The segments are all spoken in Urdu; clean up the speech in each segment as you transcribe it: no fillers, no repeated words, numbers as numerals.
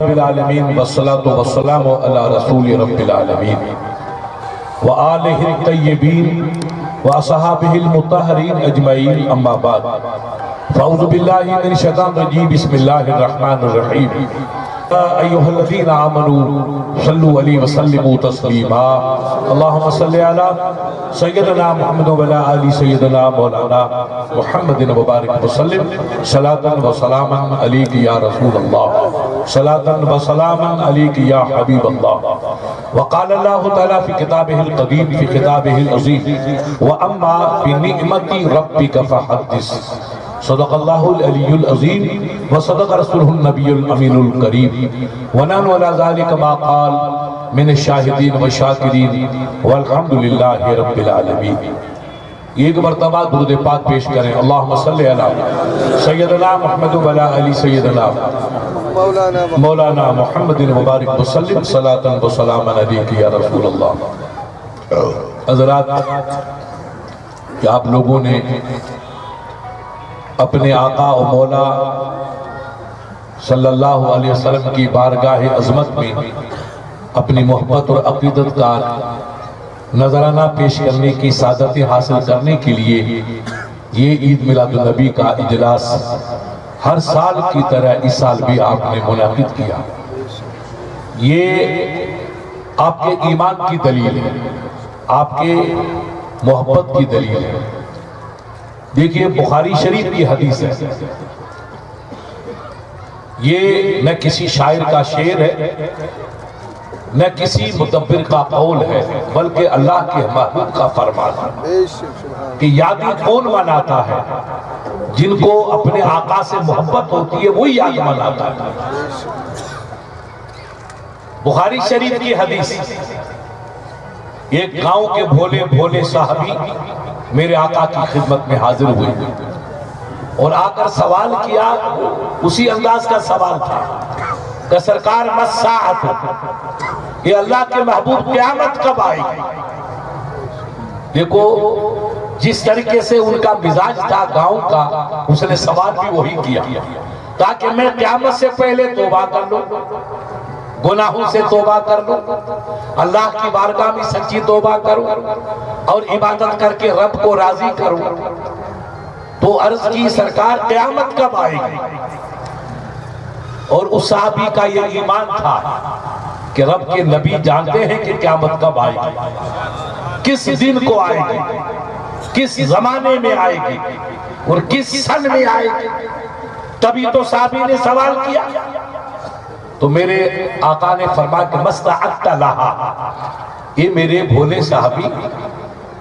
رب العالمین والصلاة والسلام علی رسول رب العالمین وآلہ الطیبین واصحابہ المطہرین اجمعین اما بعد فاعوذ باللہ من الشیطان الرجیم بسم اللہ الرحمن الرحیم ایہا الذین آمنوا صلوا علیہ وسلموا تسلیما اللہم صلی علی سیدنا محمد وعلی آل سیدنا مولانا محمد مبارک وسلم صلاة و سلاما علیک یا رسول اللہ صلاة و سلاما علیک یا حبیب اللہ وقال اللہ تعالی فی کتابہ القدیم فی کتابہ العظیم وَأَمَّا بِنِعْمَةِ رَبِّكَ فَحَدِّثْ صدق اللہ العلی العظیم وصدق رسولہ النبی الامین الکریم ونحن علی ذلک ما قال من الشاہدین والشاکرین والحمدللہ رب العالمین۔ ایک مرتبہ درود پاک پیش کریں، اللہم صلی علی سیدنا محمد وعلی آل سیدنا مولانا محمد مبارک وسلم صلاة و سلام علیک یا رسول اللہ۔ حضرات، کہ آپ لوگوں نے اپنے آقا و مولا صلی اللہ علیہ وسلم کی بارگاہ عظمت میں اپنی محبت اور عقیدت کا نذرانہ پیش کرنے کی سعادت حاصل کرنے کے لیے یہ عید میلاد النبی کا اجلاس ہر سال کی طرح اس سال بھی آپ نے منعقد کیا۔ یہ آپ کے ایمان کی دلیل ہے، آپ کے محبت کی دلیل ہے۔ دیکھیے بخاری شریف کی حدیث ہے، یہ نہ کسی شاعر کا شعر ہے نہ کسی مدبر کا قول ہے، بلکہ اللہ کے محبوب کا فرمان ہے کہ یادیں کون مناتا ہے؟ جن کو اپنے آقا سے محبت ہوتی ہے وہی یاد مناتا ہے۔ بخاری شریف کی حدیث، ایک گاؤں کے بھولے بھولے صحابی میرے آقا کی خدمت میں حاضر ہوئے اور آ کر سوال کیا، اسی انداز کا سوال تھا کہ سرکار مساعت، یہ اللہ کے محبوب قیامت کب آئے گی؟ دیکھو جس طریقے سے ان کا مزاج تھا گاؤں کا، اس نے سوال بھی وہی کیا تاکہ میں قیامت سے پہلے توبہ کر لوں، گناہوں سے توبہ کر لوں، اللہ کی بارگاہ میں سچی توبہ کروں اور عبادت کر کے رب کو راضی کروں۔ تو عرض کی سرکار قیامت کب آئے گی؟ اور اس صحابی کا یہ ایمان تھا کہ رب کے نبی جانتے ہیں کہ قیامت کب آئے گی، کس دن کو آئے گی، کس زمانے میں آئے گی اور کس سن میں آئے گی۔ تبھی تو صحابی نے سوال کیا تو میرے آقا نے فرمایا کہ مستعدت لہا، یہ میرے بھولے صحابی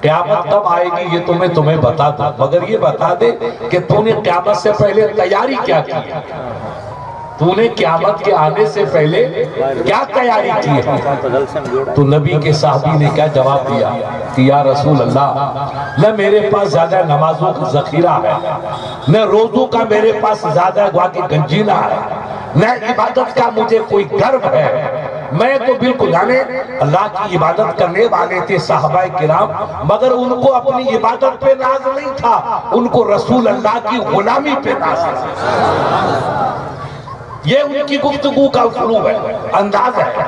قیامت کب آئے گی یہ تو میں تمہیں بتا دوں، مگر یہ بتا دے کہ تو نے قیامت سے پہلے تیاری کیا کی ہے، تو نے قیامت کے آنے سے پہلے کیا تیاری کی ہے؟ تو نبی کے صحابی نے کیا جواب دیا کہ یا رسول اللہ، نہ میرے پاس زیادہ نمازوں کا ذخیرہ ہے، نہ روزوں کا میرے پاس زیادہ گنجینہ ہے، نہ عبادت کا مجھے کوئی گرو ہے، میں تو بالکل جانے اللہ کی عبادت کرنے والے تھے صحابہ کرام، مگر ان کو اپنی عبادت پہ ناز نہیں تھا، ان کو رسول اللہ کی غلامی پہ ناز تھا۔ یہ ان کی گفتگو کا اسلوب ہے، انداز ہے۔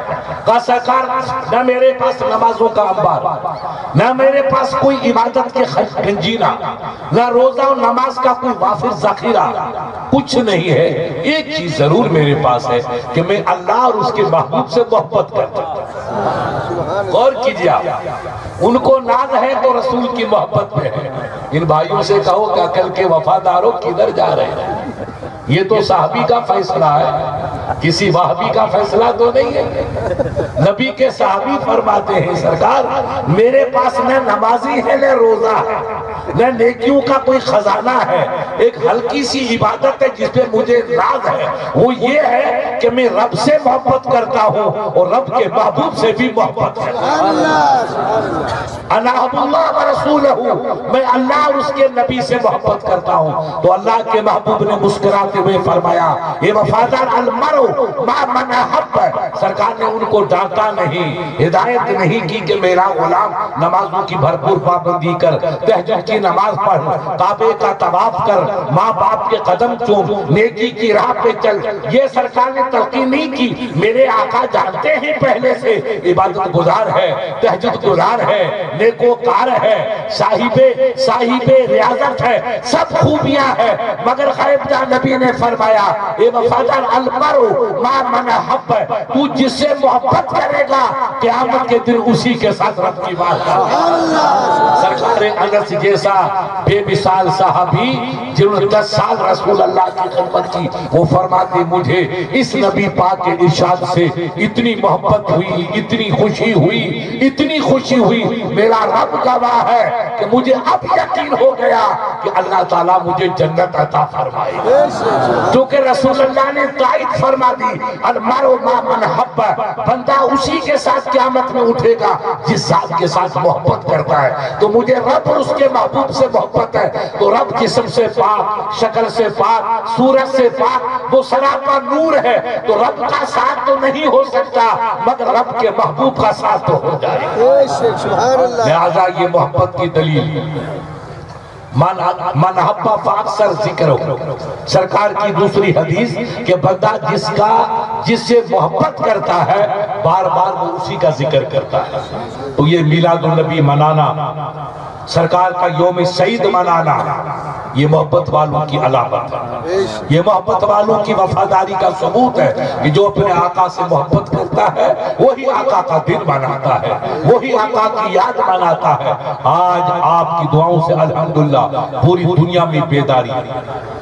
کہا سرکار نہ میرے پاس نمازوں کا انبار، نہ میرے پاس کوئی عبادت کے گنجینہ، نہ روزہ و نماز کا کوئی وافر ذخیرہ، کچھ نہیں ہے۔ ایک چیز ضرور میرے پاس ہے کہ میں اللہ اور اس کے محبوب سے محبت کرتا ہوں۔ غور کیجئے، ان کو ناز ہے تو رسول کی محبت میں ہے۔ ان بھائیوں سے کہو کہ عقل کے وفاداروں کدھر جا رہے ہیں؟ یہ تو صحابی کا فیصلہ ہے، کسی وہابی کا فیصلہ تو نہیں ہے۔ نبی کے صحابی فرماتے ہیں سرکار میرے پاس نہ نمازی ہے نہ روزہ ہے، نہ نیکیوں کا کوئی خزانہ ہے، ایک ہلکی سی عبادت ہے جس پہ مجھے ناز ہے، وہ یہ ہے کہ میں رب سے محبت کرتا ہوں اور رب کے محبوب سے بھی محبت کرتا ہوں۔ انا عبد اللہ ورسولہ، میں اللہ اور اس کے نبی سے محبت کرتا ہوں۔ تو اللہ کے محبوب نے مسکراتے فرماتے ہوئے فرمایا یہ وفادار المرء ما من احب، سرکار نے ان کو ڈانٹا نہیں، ہدایت نہیں کی کہ میرا غلام نمازوں کی بھرپور پابندی کر، تہجد کی نماز پڑھ، کعبے کا طواف کر، ماں باپ کے قدم چوم، نیکی کی راہ پہ چل، یہ سرکار نے تلقین نہیں کی۔ میرے آقا جانتے ہیں پہلے سے عبادت گزار ہے، تہجد گزار ہے، نیکوکار ہے، صاحب ریاضت ہے، سب خوبیاں ہیں، مگر غیب جان نبی نے فرمایا اے وفادار المرء ما من احب، تو جس سے محبت کرے گا قیامت کے دن اسی کے ساتھ رب کی بات کرے گا۔ سرکار انس جیسا بے مثال صحابی جنہوں نے 10 سال رسول اللہ کی خدمت کی، وہ فرماتے مجھے اس نبی پاک کے ارشاد سے اتنی محبت ہوئی، اتنی خوشی ہوئی، اتنی خوشی ہوئی، میرا رب گواہ ہے کہ مجھے اب یقین ہو گیا کہ اللہ تعالیٰ مجھے جنت عطا فرمائے گا، کیونکہ رسول اللہ نے تائید فرما دی المرء ما من احب، بندہ اسی کے ساتھ قیامت میں اٹھے گا جس ذات کے ساتھ محبت کرتا ہے۔ تو مجھے رب اور اس کے محبوب سے محبت ہے، تو رب جسم سے پاک، شکل سے پاک، صورت سے پاک، وہ سراپا نور ہے، تو رب کا ساتھ تو نہیں ہو سکتا مگر رب کے محبوب کا ساتھ تو ہو جائے گا۔ لہذا یہ محبت کی دلیل من حبا فاکثر ذکر ہو، سرکار کی دوسری حدیث کہ بندہ جس سے محبت کرتا ہے بار بار وہ اسی کا ذکر کرتا ہے۔ تو یہ میلاد النبی منانا، سرکار کا یوم سعید منانا، یہ محبت والوں کی علامت ہے، یہ محبت والوں کی وفاداری کا ثبوت ہے کہ جو اپنے آقا سے محبت کرتا ہے وہی آقا کا دن مناتا ہے، وہی آقا کی یاد مناتا ہے۔ آج آپ کی دعاؤں سے الحمدللہ پوری دنیا میں بیداری ہے۔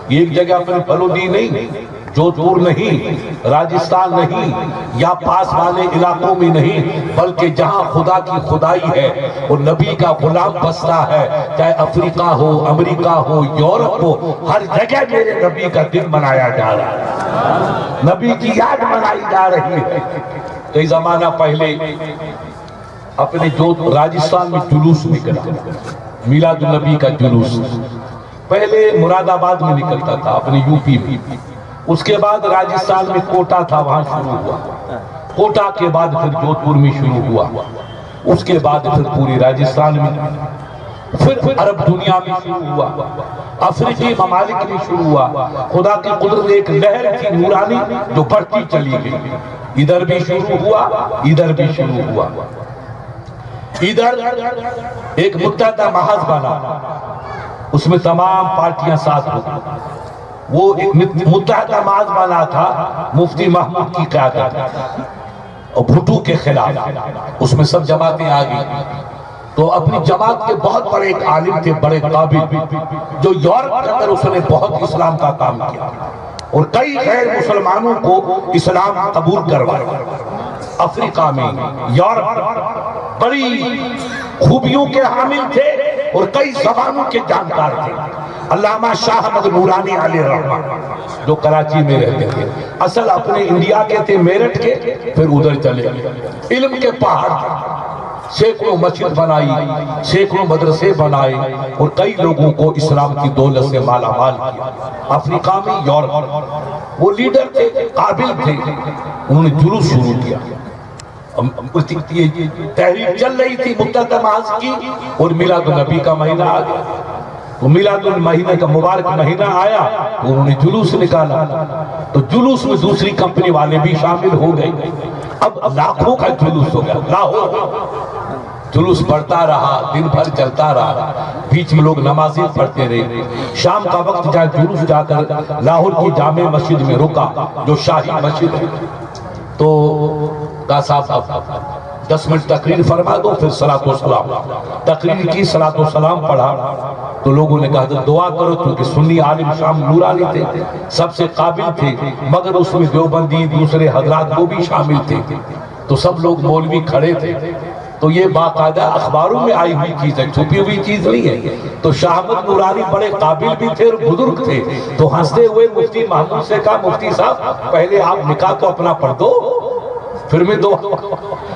ایک جگہ پر بلودی نہیں، جودھپور نہیں، راجستھان نہیں، یا پاس والے علاقوں میں نہیں، بلکہ جہاں خدا کی خدائی ہے اور نبی کا غلام بستا ہے، چاہے افریقہ ہو، امریکہ ہو، یورپ ہو، ہر جگہ میرے نبی کا دن منایا جا رہا ہے، نبی کی یاد منائی جا رہی ہے۔ کئی زمانہ پہلے اپنے جو راجستھان میں جلوس نکلا، میلاد النبی کا جلوس پہلے مراد آباد میں نکلتا تھا، اپنے یو پی میں، اس کے بعد راجستھان میں کوٹا تھا، وہاں شروع ہوا، کوٹا کے بعد پھر جودھپور میں شروع ہوا، اس کے بعد پھر پوری راجستھان میں، پھر عرب دنیا میں شروع ہوا، افریقی ممالک میں شروع ہوا۔ خدا کی قدرت ایک لہر تھی نورانی جو بڑھتی چلی گئی، ادھر بھی شروع ہوا، ادھر بھی شروع ہوا، ادھر ایک متحدہ محاذ بنا، اس میں تمام پارٹیاں ساتھ ہوئی، وہ ایک متحدہ محاذ بنا تھا مفتی محمود کی قیادت اور بھٹو کے خلاف، اس میں سب جماعتیں آ گئی۔ تو اپنی جماعت کے بہت بڑے ایک عالم تھے، بڑے قابل، جو یورپ کے اندر اس نے بہت اسلام کا کام کیا اور کئی غیر مسلمانوں کو اسلام قبول کروایا۔ افریقہ میں، یورپ، بڑی خوبیوں کے حامل تھے اور کئی زبانوں کے جانکار تھے۔ علامہ شاہ احمد نورانی علیہ رحمہ جو کراچی میں رہتے تھے، اصل اپنے انڈیا کے تھے، میرٹھ کے، پھر ادھر چلے گئے، علم کے پہاڑ تھے، سینکڑوں مسجد بنائی، سینکڑوں مدرسے بنائے اور کئی لوگوں کو اسلام کی دولت سے مالا مال کیا۔ افریقہ میں، یورپ، وہ لیڈر تھے، قابل تھے، انہوں نے جلوس شروع کیا، تحریک چل رہی تھی متحدہ محاذ کی، اور میلاد النبی کا مہینہ آ گیا، تو میلاد المہینہ کا مبارک مہینہ آیا تو انہوں نے جلوس نکالا، تو جلوس میں دوسری کمپنی والے بھی شامل ہو گئے، اب لاکھوں کا جلوس ہو گیا، لاہور جلوس بڑھتا رہا، دن بھر چلتا رہا، بیچ میں لوگ نمازیں پڑھتے رہے۔ شام کا وقت جہاں جلوس جا کر لاہور کی جامع مسجد میں رکا جو شاہی مسجد ہے، تو کہا صاحب 10 منٹ تقریر فرما دو، پھر صلاۃ و سلام۔ تقریر کی، صلاۃ و سلام پڑھا، تو لوگوں نے کہا دعا کرو، کیونکہ سنی عالم شام نورانی تھے، سب سے قابل تھے، مگر اس میں دیوبندی دوسرے حضرات وہ بھی شامل تھے، تو سب لوگ مولوی کھڑے تھے۔ تو یہ باقاعدہ اخباروں میں آئی ہوئی چیز ہے، چھپی ہوئی چیز نہیں ہے۔ تو شاہ احمد نورانی بڑے قابل بھی تھے اور بزرگ تھے، تو ہنستے ہوئے مفتی محمود سے کہا مفتی صاحب پہلے آپ نکاح تو اپنا پڑھ دو، پھر میں دعا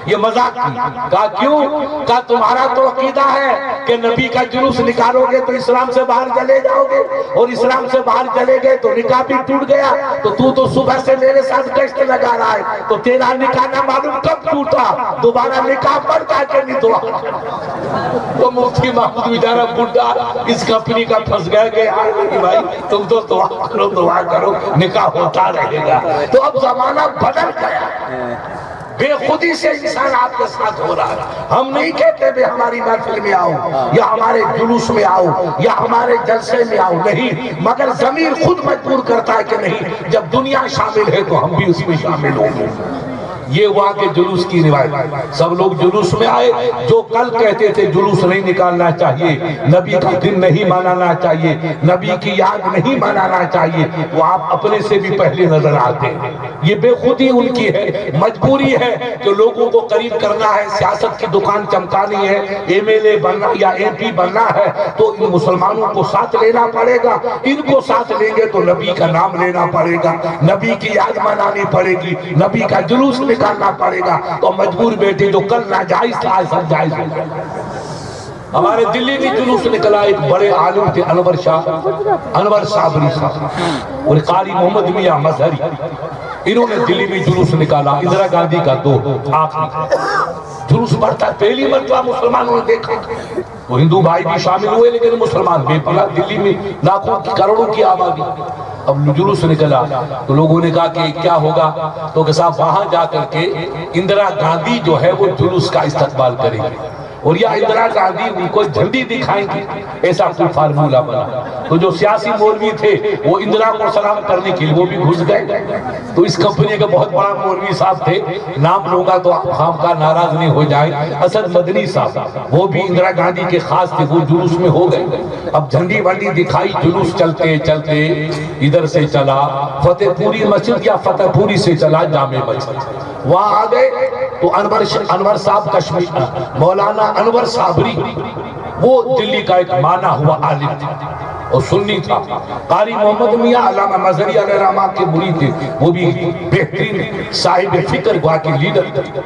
یہ مذاق کی کہا کیوں؟ کہا تمہارا تو عقیدہ ہے کہ نبی کا جلوس نکالو گے تو اسلام سے باہر چلے جاؤ گے، اور اسلام سے باہر چلے گئے تو نکاح بھی ٹوٹ گیا، تو صبح سے میرے ساتھ گشت لگا رہا ہے، تو تیرا نکاح نہ معلوم کب ٹوٹا، دوبارہ نکاح پڑتا کہ نہیں دعا۔ وہ مفتی محمود بیچارہ بڈھا اس کمپنی کا پھنس گیا کہ بھائی تم تو دعا کرو نکاح ہوتا رہے گا۔ تو اب زمانہ بدل گیا، بے خودی سے انسان آپ کے ساتھ ہو رہا ہے۔ ہم نہیں کہتے بے ہماری محفل میں آؤ یا ہمارے جلوس میں آؤ یا ہمارے جلسے میں آؤ، نہیں، مگر ضمیر خود مجبور کرتا ہے کہ نہیں، جب دنیا شامل ہے تو ہم بھی اس میں شامل ہوں گے۔ یہ وہاں کے جلوس کی روایت، سب لوگ جلوس میں آئے، جو کل کہتے تھے جلوس نہیں نکالنا چاہیے، نبی کا دن نہیں منانا چاہیے، نبی کی یاد نہیں منانا چاہیے، وہ آپ اپنے سے بھی پہلے نظر آتے ہیں۔ یہ بے خودی ان کی ہے، مجبوری ہے کہ لوگوں کو قریب کرنا ہے، سیاست کی دکان چمکانی ہے، ایم ایل اے بننا یا ایم پی بننا ہے، تو ان مسلمانوں کو ساتھ لینا پڑے گا، ان کو ساتھ لیں گے تو نبی کا نام لینا پڑے گا، نبی کی یاد منانی پڑے گی، نبی کا جلوس کرنا پڑے گا، تو مجبور بیٹے جو کل ناجائز تھا آج سب جائز ہو گیا۔ ہمارے دلی میں جلوس نکلا، ایک بڑے عالم تھے انور صابری صاحب اور قاری محمد میاں مظہری، انہوں نے دلی میں جلوس نکالا، اندرا گاندھی کا دور آخری جلوس بڑھتا، پہلی مرتبہ مسلمانوں نے دیکھا، وہ ہندو بھائی بھی شامل ہوئے لیکن مسلمان بے پناہ، دلی میں لاکھوں کی کروڑوں کی آبادی، اب جلوس نکلا تو لوگوں نے کہا کہ کیا ہوگا، تو کہ صاحب وہاں جا کر کے اندرا گاندھی جو ہے وہ جلوس کا استقبال کریں گے، اور یا اندرا گاندھی ان کو جھنڈی دکھائیں گے، ایسا کوئی فارمولہ بنا۔ تو جو سیاسی مولوی تھے وہ اندرا کو سلام کرنے کے لیے وہ بھی گھس گئے، تو اس کمپنی کا بہت بڑا مولوی صاحب تھے، نام لوگا تو خام کا ناراض نہیں ہو جائے، اسد مدنی صاحب، وہ بھی اندرا گاندھی کے خاص تھے، وہ جلوس میں ہو گئے۔ اب جھنڈی ونڈی دکھائی، جلوس چلتے چلتے ادھر سے چلا فتح پوری مسجد یا فتح پوری سے چلا جامع مسجد، وہاں آ گئے تو انور صاحب کشمیر، مولانا انور صابری، وہ دلی کا ایک مانا ہوا عالم تھا اور سنی تھا، قاری محمد میاں علامہ مظہری علیہ رحمہ کے مرید تھے، وہ بھی بہترین صاحب فکر گوا کے لیڈر تھے،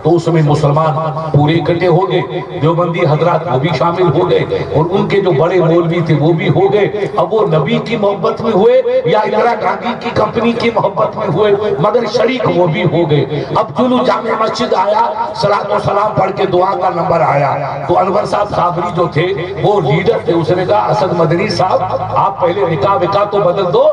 تو اس میں مسلمان پورے اکٹھے ہو گئے، دیوبندی حضرات وہ بھی شامل ہو گئے، اور ان کے جو بڑے مولوی تھے وہ بھی ہو گئے۔ اب وہ نبی کی محبت میں ہوئے یا اندرا گاندھی کی کمپنی کی محبت میں ہوئے، مگر شریک وہ بھی ہو گئے۔ اب جلوس جامع مسجد آیا، صلاۃ و سلام پڑھ کے دعا کا نمبر آیا، تو انور صاحب صابری جو تھے وہ لیڈر تھے، اس نے کہا اسد مدنی صاحب آپ پہلے نکاح وکاح تو بدل دو،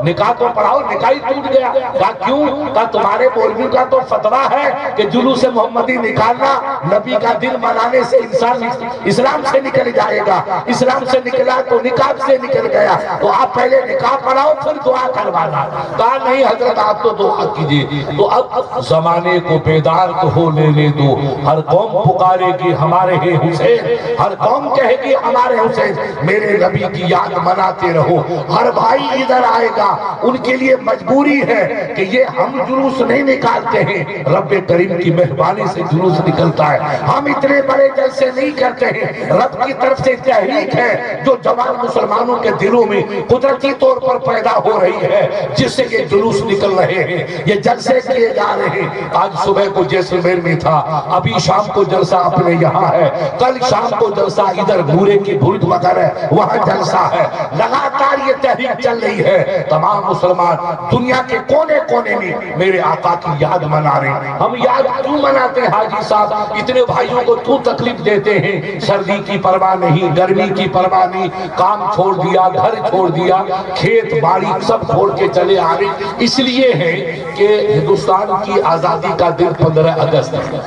نکاح تو پڑھاؤ، نکاح ہی ٹوٹ گیا۔ کہا کیوں؟ کہا تمہارے مولوی کا تو فتویٰ ہے کہ جلوس محمدی نکالنا نبی کا دن منانے سے انسان اسلام سے نکل جائے گا، اسلام سے نکلا تو نکاح سے نکل گیا، تو آپ پہلے نکاح پڑھاؤ پھر دعا کروانا۔ کہا نہیں حضرت آپ تو دعا کیجئے۔ تو اب زمانے کو بیدار تو ہو لینے دو، ہر قوم پکارے گی ہمارے ہیں حسین، ہر قوم کہے گی ہمارے حسین، میرے نبی کی یاد مناتے رہو، ہر بھائی ادھر آئے گا، ان کے لیے مجبوری ہے کہ یہ ہم جلوس نہیں نکالتے ہیں، رب کریم کی مہربانی سے جلوس نکلتا ہے، ہم اتنے بڑے جلسے نہیں کرتے ہیں، رب کی طرف سے تحریک ہے جو جوان مسلمانوں کے دلوں میں قدرتی طور پر پیدا ہو رہی ہے، جس سے یہ جلوس نکل رہے ہیں، یہ جلسے کیے جا رہے ہیں۔ آج صبح کو جیسلمیر میں تھا، ابھی شام کو جلسہ اپنے یہاں ہے، کل شام کو جلسہ ادھر نورے کی بھرد مگر ہے وہاں جلسہ ہے، لگاتار یہ تحریک چل رہی ہے۔ تمام مسلمان دنیا کے کونے کونے میں میرے آقا کی یاد منا رہے ہیں۔ ہم یاد کیوں مناتے ہیں حاجی صاحب؟ اتنے بھائیوں کو کیوں تکلیف دیتے ہیں؟ سردی کی پرواہ نہیں، گرمی کی پرواہ نہیں، کام چھوڑ دیا، گھر چھوڑ دیا، کھیت باڑی سب چھوڑ کے چلے آ رہے، اس لیے ہے کہ ہندوستان کی آزادی کا دن 15 اگست ہے،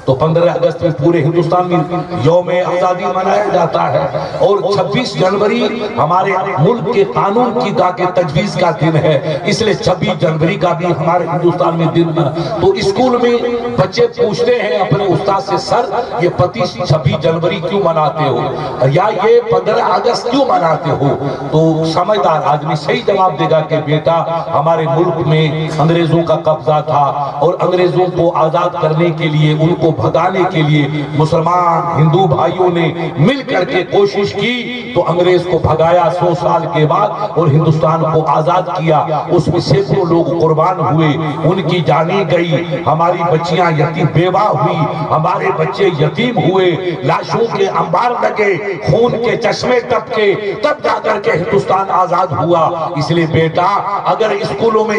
تو 15 اگست میں پورے ہندوستان میں یوم آزادی منایا جاتا ہے، اور 26 جنوری ہمارے ملک کے قانون کی تجویز کا دن ہے، اس لیے 26 جنوری کا بھی ہمارے ہندوستان میں دن ہے۔ تو اسکول میں بچے پوچھتے ہیں اپنے استاد سے، سر یہ 26 جنوری کیوں مناتے ہو، یا یہ 15 اگست کیوں مناتے ہو؟ تو سمجھدار آدمی صحیح جواب دے گا کہ بیٹا ہمارے ملک میں انگریزوں کا قبضہ تھا، اور انگریزوں کو آزاد کرنے کے لیے ان کو بھگانے کے لیے مسلمان ہندو بھائیوں نے مل کر کے کوشش کی تو انگریز کو بھگایا 100 سال کے بعد اور ہندوستان کو آزاد کیا. اس میں سینکڑوں لوگ قربان ہوئے, ان کی جانیں گئی, ہماری بچیاں یتیم بیوہ ہوئی, ہمارے بچے یتیم ہوئے, لاشوں کے انبار لگے, خون کے چشمے ٹپکے, تب جا کر کے ہندوستان آزاد ہوا. اس لیے بیٹا اگر اسکولوں میں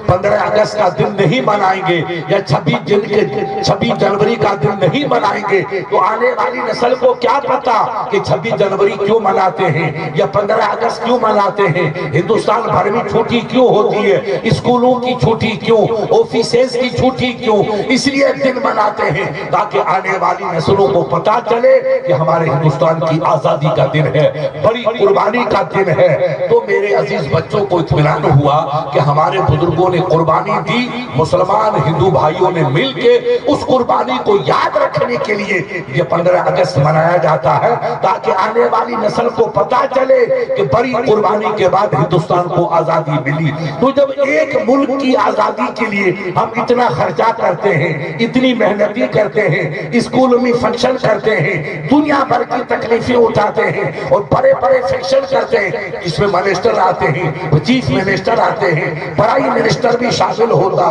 15 اگست کا دن نہیں منائیں گے یا 26 جنوری کا دن نہیں منائیں گے تو آنے والی نسل کو کیا پتا کہ 26 جنوری کیوں مناتے ہیں یا 15 اگست کیوں مناتے ہیں, ہندوستان بھر میں چھٹی کیوں ہوتی ہے, اسکولوں کی چھٹی کیوں, آفیسز کی چھٹی کیوں. اس لیے دن مناتے ہیں تاکہ آنے والی نسلوں کو پتا چلے کہ ہمارے ہندوستان کی آزادی کا دن ہے, بڑی قربانی کا دن ہے. تو میرے عزیز بچوں کو اطمینان ہوا کہ ہمارے بزرگوں نے قربانی دی, مسلمان ہندو بھائیوں نے مل کے اس قربانی کو یاد رکھنے کے لیے یہ 15 اگست منایا جاتا ہے تاکہ آنے والی نسل کو پتا چلے کہ بڑی قربانی کے بعد ہندوستان کو آزادی ملی. تو جب ایک ملک کی آزادی کے لیے ہم اتنا خرچہ کرتے ہیں, اتنی محنتی کرتے ہیں, اسکول میں فنکشن کرتے ہیں, دنیا بھر کی تکلیفیں اٹھاتے ہیں اور بڑے بڑے فنکشن کرتے ہیں, اس میں منسٹر آتے ہیں, چیف منسٹر آتے ہیں, پرائم منسٹر بھی شامل ہوتا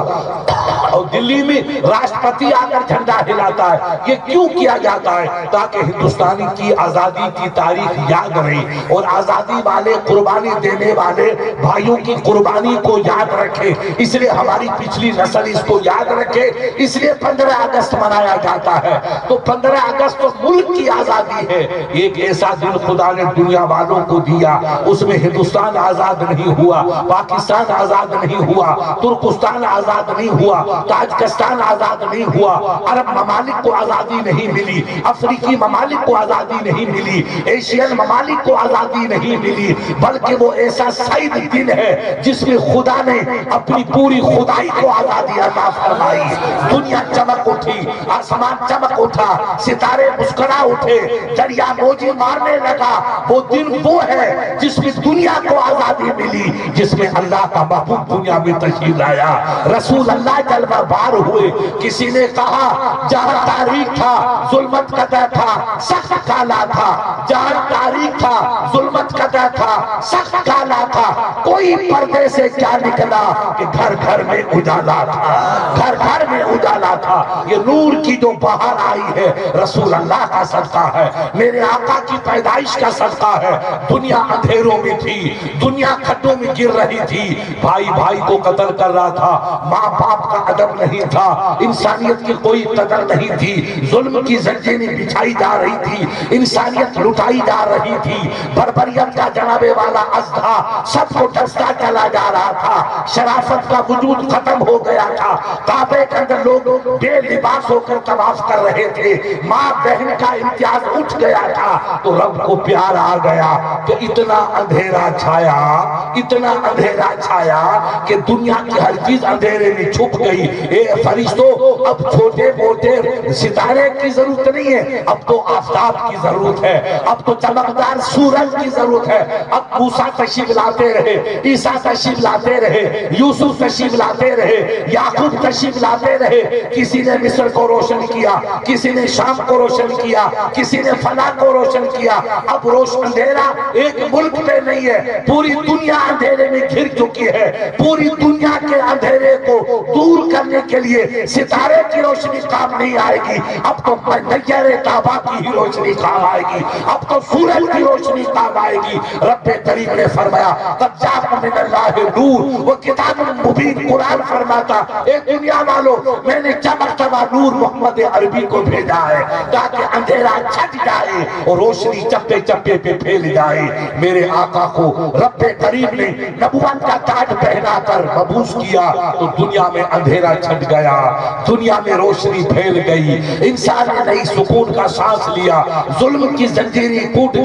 اور دلی میں راشٹرپتی آ کر جھنڈا ہلاتا ہے. یہ کیوں کیا جاتا ہے؟ تاکہ ہندوستانی کی آزادی کی تاریخ یاد رہے اور آزادی والے, قربانی دینے والے بھائیوں کی قربانی کو یاد رکھے. اس لیے ہماری پچھلی نسل اس کو یاد رکھے, اس لیے 15 اگست منایا جاتا ہے. تو 15 اگست تو ملک کی آزادی ہے, ایک ایسا دن خدا نے دنیا والوں کو دیا, اس میں ہندوستان آزاد نہیں ہوا, پاکستان آزاد نہیں ہوا, ترکستان آزاد نہیں ہوا, تاجکستان آزاد نہیں ہوا, عرب ممالک کو آزادی نہیں ملی, افریقی ممالک کو آزادی نہیں ملی, ایشین ممالک کو آزادی نہیں ملی, بلکہ وہ ایسا سعید دن ہے جس میں خدا نے اپنی پوری خدائی کو آزادی عطا فرمائی. دنیا چمک اٹھی, آسمان چمک اٹھا, ستارے مسکرا اٹھے, دریا موجی مارنے لگا. وہ دن وہ ہے جس میں دنیا کو آزادی ملی, جس میں اللہ کا محبوب دنیا میں تشریف لایا, رسول اللہ جلوہ بار ہوئے. کسی نے کہا جہاں تاریخ تھا ظلمت قدر تھا, سخت کالا تھا, جہاں تاریخ تھا ظلمت قدر تھا, سخت کالا تھا. کوئی پردے سے کیا نکلا کہ گھر گھر میں اجالا تھا, گھر گھر میں اجالا تھا. یہ نور کی جو بہار آئی ہے رسول اللہ کا صدقہ ہے, میرے آقا کی پیدائش کا صدقہ ہے. دنیا اندھیروں میں تھی, دنیا کھڈوں میں گر رہی تھی, بھائی بھائی کو قتل کر رہا تھا, ماں باپ کا ادب نہیں تھا, انسانیت کی کوئی قدر نہیں تھی, ظلم کی زنجیریں بچھائی جا رہی تھی, انسانیت لٹائی جا رہی تھی, بربریت کا جنابے والا ازدھا سب کو ڈستا چلا جا رہا تھا, شرافت کا وجود ختم ہو گیا تھا, کعبے کے اندر لوگ بے لباس ہو کر طواف کر رہے تھے, ماں بہن کا امتیاز اٹھ گیا تھا. تو رب کو پیار آ گیا کہ اتنا اندھیرا چھایا, اتنا اندھیرا چھایا کہ دنیا کی ہر چیز اندھیرے میں چھپ گئی. اے فرشتوں, اب چھوٹے موٹے ستارے کی ضرورت نہیں ہے, اب تو آفتاب کی ضرورت ہے, اب تو چمکدار سورج کی ضرورت ہے. اب موسیٰ تشریف لاتے رہے, عیسیٰ تشریف لاتے رہے, یوسف تشریف لاتے رہے, یعقوب تشریف لاتے رہے. کسی نے مصر کو روشن کیا, کسی نے شام کو روشن کیا, کسی نے فلاں کو روشن کیا. اب روشن اندھیرا ایک ملک پہ نہیں ہے, پوری دنیا اندھیرے میں گھر چکی ہے. پوری دنیا کے اندھیرے کو دور کرنے کے لیے ستارے کی روشنی کام نہیں آئے گی, اب تو نیر کعبہ کی ہی روشنی کام آئے گی, اب تو سورج کی روشنی کام آئے گی. رب کریم نے فرمایا قد جاءکم من اللہ نور و کتاب مبین. قرآن فرماتا اے دنیا والو, میں نے چمکتا ہوا نور محمد عربی کو بھیجا ہے تاکہ اندھیرا چھٹ جائے اور روشنی چپے چپے پہ پھیل جائے. میرے آقا کو رب کریم نے نبوت کا تاج پہنا کر مبعوث کیا تو دنیا میں اندھیرا چھٹ گیا, دنیا میں روشنی پھیل گئی, انسان نے نئی سکون کا سانس لیا, ظلم کی زنجیریں ٹوٹ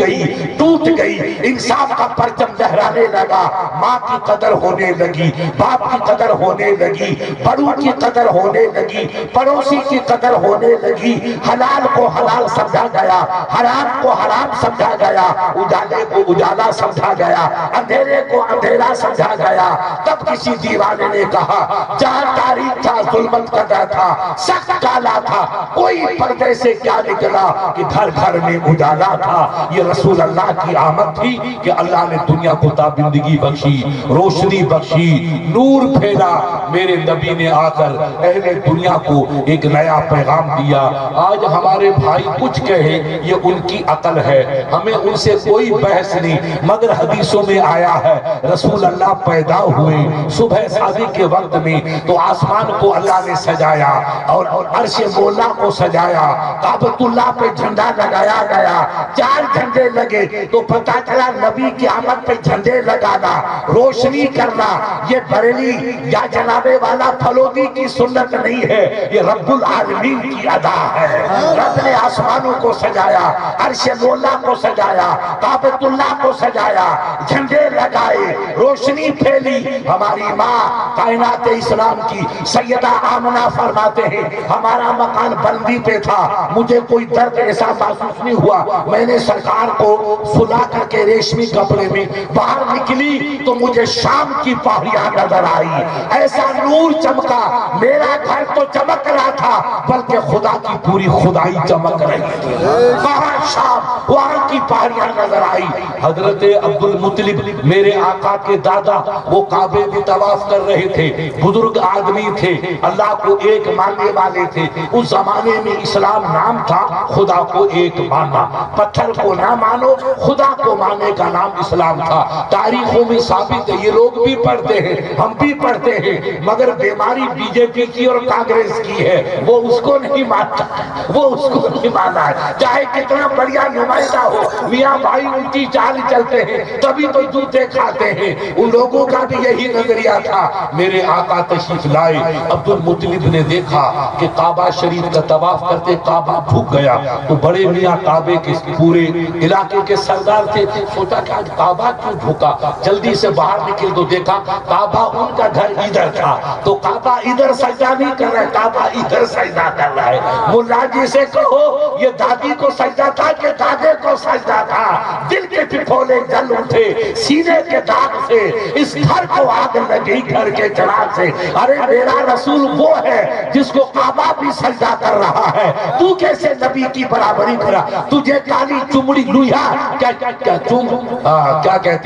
گئی, انصاف کا پرچم لہرانے لگا, ماں کی قدر ہونے لگی, باپ کی قدر ہونے لگی, بڑوں کی قدر ہونے لگی, پڑوسی کی قدر ہونے لگی. حلال کو حلال سمجھا گیا, حرام کو حرام سمجھا گیا, اجالے کو اجالا سمجھا گیا, اندھیرے کو اندھیرا سمجھا گیا. تب کسی دیوانے نے کہا جہاں تاریخ تھا ظلمت کرتا تھا، سخت کالا تھا، کوئی پردے سے کیا نکلا کہ گھر گھر میں اجالا تھا۔ یہ رسول اللہ کی آمد تھی کہ اللہ نے دنیا کو تابندگی بخشی، روشنی بخشی، نور پھیلا۔ میرے نبی نے آ کر اہل دنیا کو ایک نیا پیغام دیا۔ آج ہمارے بھائی کچھ کہے یہ ان کی عقل ہے، ہمیں ان سے کوئی بحث نہیں، مگر حدیثوں میں آیا ہے رسول اللہ پیدا ہوئے صبح صادق کے وقت میں تو آسمان کو اللہ نے سجایا اور عرش مولا کو سجایا، کعبۃ اللہ پہ جھنڈا لگایا گیا، 4 جھنڈے لگے تو پتہ چلا نبی کی آمد پہ جھنڈے لگانا، روشنی کرنا یہ بریلی یا جنابے والا پھلودی کی سنت نہیں ہے، یہ رب العالمین کی ادا ہے۔ رب نے آسمانوں کو سجایا، عرش مولا کو سجایا، کعبۃ اللہ کو سجایا، جھنڈے لگائے، روشنی پھیلی۔ ہماری ماں کائنات اسلام کی سیدہ آمنہ فرماتے ہیں ہمارا مکان بلندی پہ تھا، مجھے کوئی درد ایسا محسوس نہیں ہوا، میں نے سرکار کو سلا کر کے ریشمی کپڑے میں باہر نکلی تو مجھے شام کی پہاڑیاں نظر آئی، ایسا نور چمکا، میرا گھر تو چمک رہا تھا بلکہ خدا کی پوری خدائی چمک رہی تھی، وہاں شام وہاں کی پہاڑیاں نظر آئی۔ حضرت عبد المطلب میرے آقا کے دادا وہ کعبے میں طواف کر رہے تھے، بزرگ آدمی تھے، اللہ کو ایک ماننے والے تھے۔ اس زمانے میں اسلام نام تھا خدا کو ایک ماننا، پتھر کو نہ مانو خدا کو ماننے کا نام اسلام تھا۔ تاریخوں میں ثابت ہے، یہ لوگ بھی پڑھتے ہیں ہم بھی پڑھتے ہیں، مگر بیماری بی جے پی کی اور کانگریس کی ہے، وہ اس کو نہیں مانتا، وہ اس کو نہیں مانا ہے، چاہے کتنا بڑھیا نمائندہ ہو، میاں بھائی ان کی چال چلتے ہیں تبھی تو جوتے کھاتے ہیں۔ ان لوگوں کا بھی یہی نظریہ تھا۔ میرے آقا تشریف لائے، عبد المطلب نے دیکھا کہ کعبہ شریف کا طواف کرتے کعبہ جھک گیا تو بڑے میاں کعبے کے پورے علاقے کے سردار تھے، سوچا کہ آج کعبہ کیوں جھکا، جلدی سے باہر نکل تو دیکھا کعبہ ان کا گھر ادھر تھا، تو کعبہ ادھر سجدہ نہیں کر رہا ہے، کعبہ ادھر سجدہ کر رہا ہے۔ ملا جی سے کہو یہ دادی کو سجدہ تھا کہ دادے کو سجدہ تھا، دل کے پھپھولے جل اٹھے سینے کے داغ سے، اس گھر کو آگ لگی گھر کے چراغ سے۔ ارے میرا رسول وہ ہے جس کو کعبہ بھی سجدہ کر رہا ہے، تو کیسے نبی کی برابری کرا؟ تجھے کالی چمڑی لوہیا کیا کہتے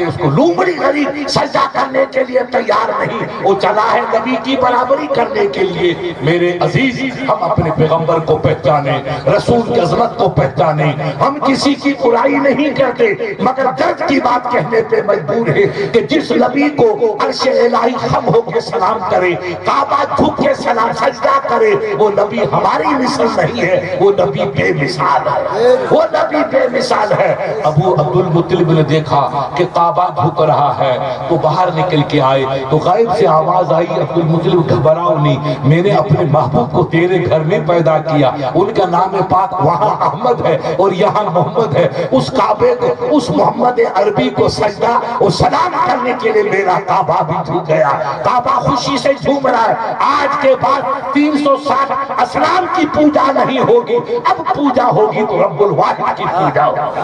ہیں اس کو، لومڑی غریب سجدہ کرنے کے لیے تیار نہیں، وہ چلا ہے نبی کی برابری کرنے کے لیے۔ میرے عزیز ہم اپنے پیغمبر کو پہچانے، رسول کی عظمت کو پہچانے، ہم کسی کی برائی نہیں کرتے مگر درد کی بات کہنے پہ مجبور ہے کہ جس نبی کو عرش الہی خم ہو کے سلام کرے، کعبہ جھک کے سلام سجدہ کرے، وہ نبی ہماری مثل نہیں ہے، وہ نبی بے مثال ہے، وہ نبی بے مثال ہے۔ ابو عبد المطلب نے دیکھا کہ کعبہ جھک رہا ہے تو باہر نکل کے آئے تو غائب سے آواز آئی، عبد المطلب گھبراؤ نہیں، میں نے اپنے محبوب کو تیرے گھر میں پیدا کیا، ان کا نام پاک وہاں احمد ہے اور یہاں محمد ہے، اس کعبے کو اس محمد عربی کو سجدہ اور سلام کرنے کے لیے میرا کعبہ بھی جھک گیا۔ کعبہ خوشی سے جھوم رہا ہے، آج کے بعد 360 اسلام کی پوجا نہیں ہوگی، اب پوجا ہوگی تو رب الواحد کی پوجا ہوگی،